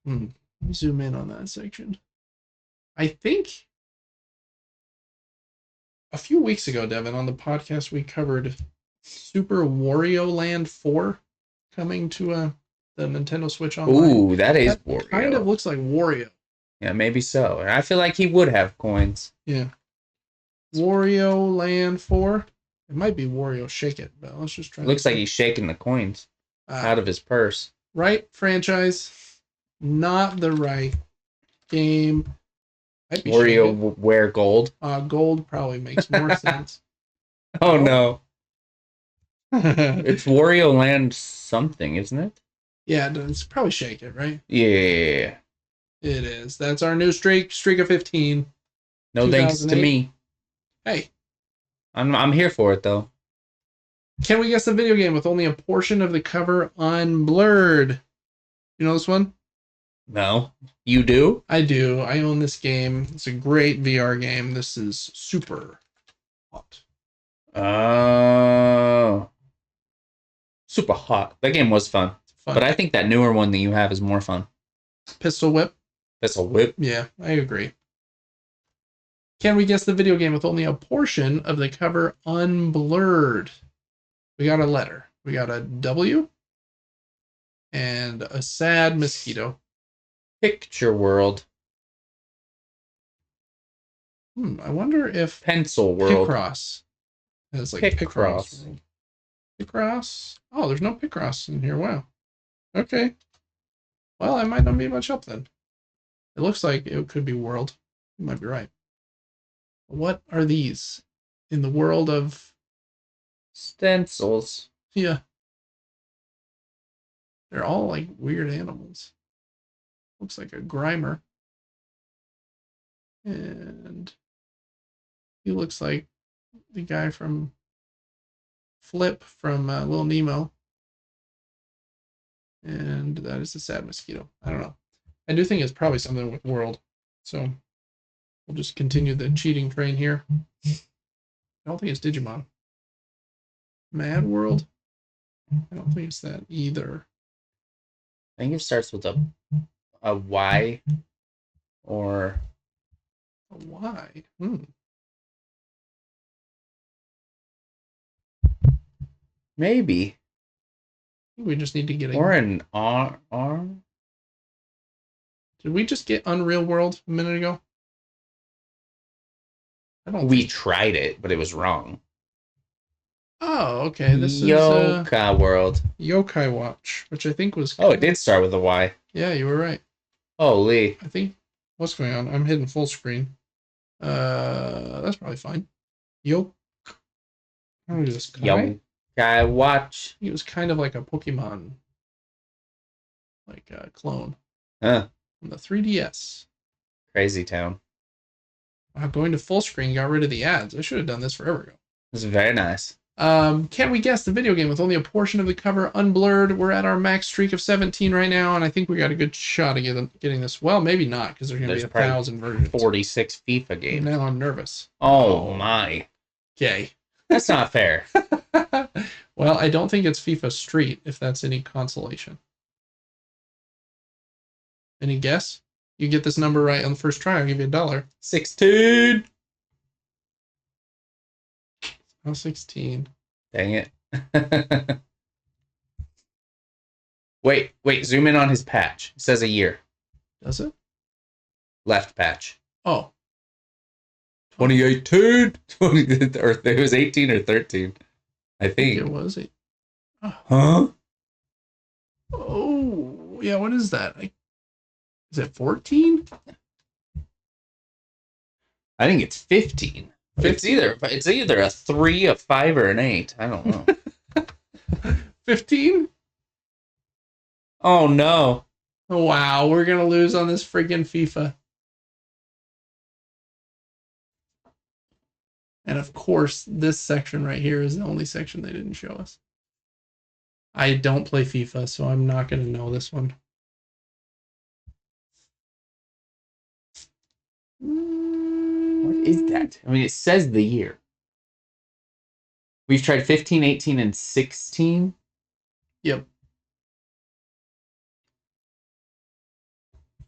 Let me zoom in on that section. I think a few weeks ago, Devin, on the podcast, we covered Super Wario Land 4 coming to the Nintendo Switch Online. Ooh, that is Wario. Kind of looks like Wario. Yeah, maybe so. I feel like he would have coins. Yeah. Wario Land 4. It might be Wario Shake It, but let's just try. Looks like he's shaking the coins out of his purse. Right franchise, not the right game. Might be Wario wear gold. Gold probably makes more sense. Oh no. It's Wario Land something, isn't it? Yeah, it's probably Shake It, right? Yeah. It is. That's our new streak of 15. No thanks to me. Hey. I'm here for it though. Can we guess the video game with only a portion of the cover unblurred? You know this one? No. You do? I do. I own this game. It's a great VR game. This is super hot. Oh. Super hot. That game was fun. But I think that newer one that you have is more fun. Pistol Whip. Pistol Whip? Yeah, I agree. Can we guess the video game with only a portion of the cover unblurred? We got a letter. We got a W and a sad mosquito. Picture World. I wonder if Pencil World. Picross has like Picross. Picross? Oh, there's no Picross in here. Wow. Okay. Well, I might not be much help then. It looks like it could be World. You might be right. What are these in the world of stencils? Yeah. They're all like weird animals. Looks like a Grimer. And he looks like the guy from Flip from Little Nemo. And that is a sad mosquito. I don't know. I do think it's probably something with World. So we'll just continue the cheating train here. I don't think it's Digimon. Mad World? I don't think it's that either. I think it starts with a Y or a Y. Maybe. We just need to get or an R. Did we just get Unreal World a minute ago? I don't. We tried it, but it was wrong. Oh, okay. This Yokai World. Yokai Watch, which I think was. Oh, it did start with a Y. Yeah, you were right. Holy. I think. What's going on? I'm hitting full screen. That's probably fine. How do this? Yokai Watch. He was kind of like a Pokemon, like a clone. Huh. On the 3DS. Crazy Town. Wow, going to full screen got rid of the ads. I should have done this forever ago. This is very nice. Can we guess the video game with only a portion of the cover unblurred? We're at our max streak of 17 right now, and I think we got a good shot of getting this. Well, maybe not, because there's going to be 1,000 versions. 46 FIFA games. Now I'm nervous. Oh my. Okay. That's not fair. Well, I don't think it's FIFA Street, if that's any consolation. Any guess? You get this number right on the first try, I'll give you $1. 16. Oh, 16. Dang it. Wait, zoom in on his patch. It says a year. Does it? Left patch. Oh. 2018. Or it was 18 or 13. I think it think. was. Huh? Oh, yeah. What is that? Is it 14? I think it's 15. It's 15? either a 3, a 5, or an 8. I don't know. 15? Oh no. Wow, we're gonna lose on this freaking FIFA. And of course, this section right here is the only section they didn't show us. I don't play FIFA, so I'm not gonna know this one. What is that? I mean, it says the year. We've tried 15, 18, and 16. Yep.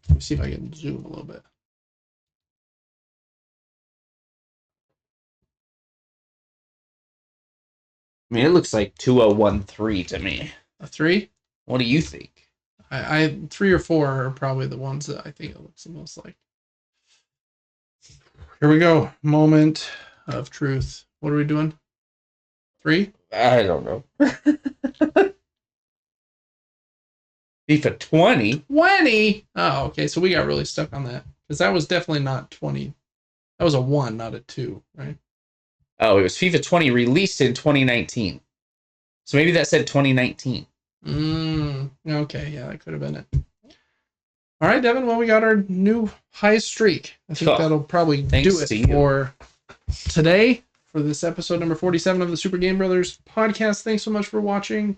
Let me see if I can zoom a little bit. I mean, it looks like 2013 to me. A 3? What do you think? I 3 or 4 are probably the ones that I think it looks the most like. Here we go. Moment of truth. What are we doing? 3? I don't know. FIFA 20? 20! Oh, okay. So we got really stuck on that. Because that was definitely not 20. That was a 1, not a 2, right? Oh, it was FIFA 20 released in 2019. So maybe that said 2019. Okay, yeah, that could have been it. All right, Devin. Well, we got our new highest streak. I think that'll probably do it for today, for this episode number 47 of the Super Game Brothers podcast. Thanks so much for watching.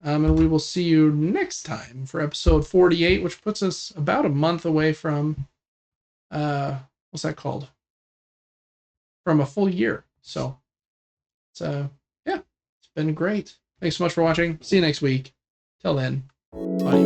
And we will see you next time for episode 48, which puts us about a month away from, what's that called? From a full year. So, yeah, it's been great. Thanks so much for watching. See you next week. Till then, bye.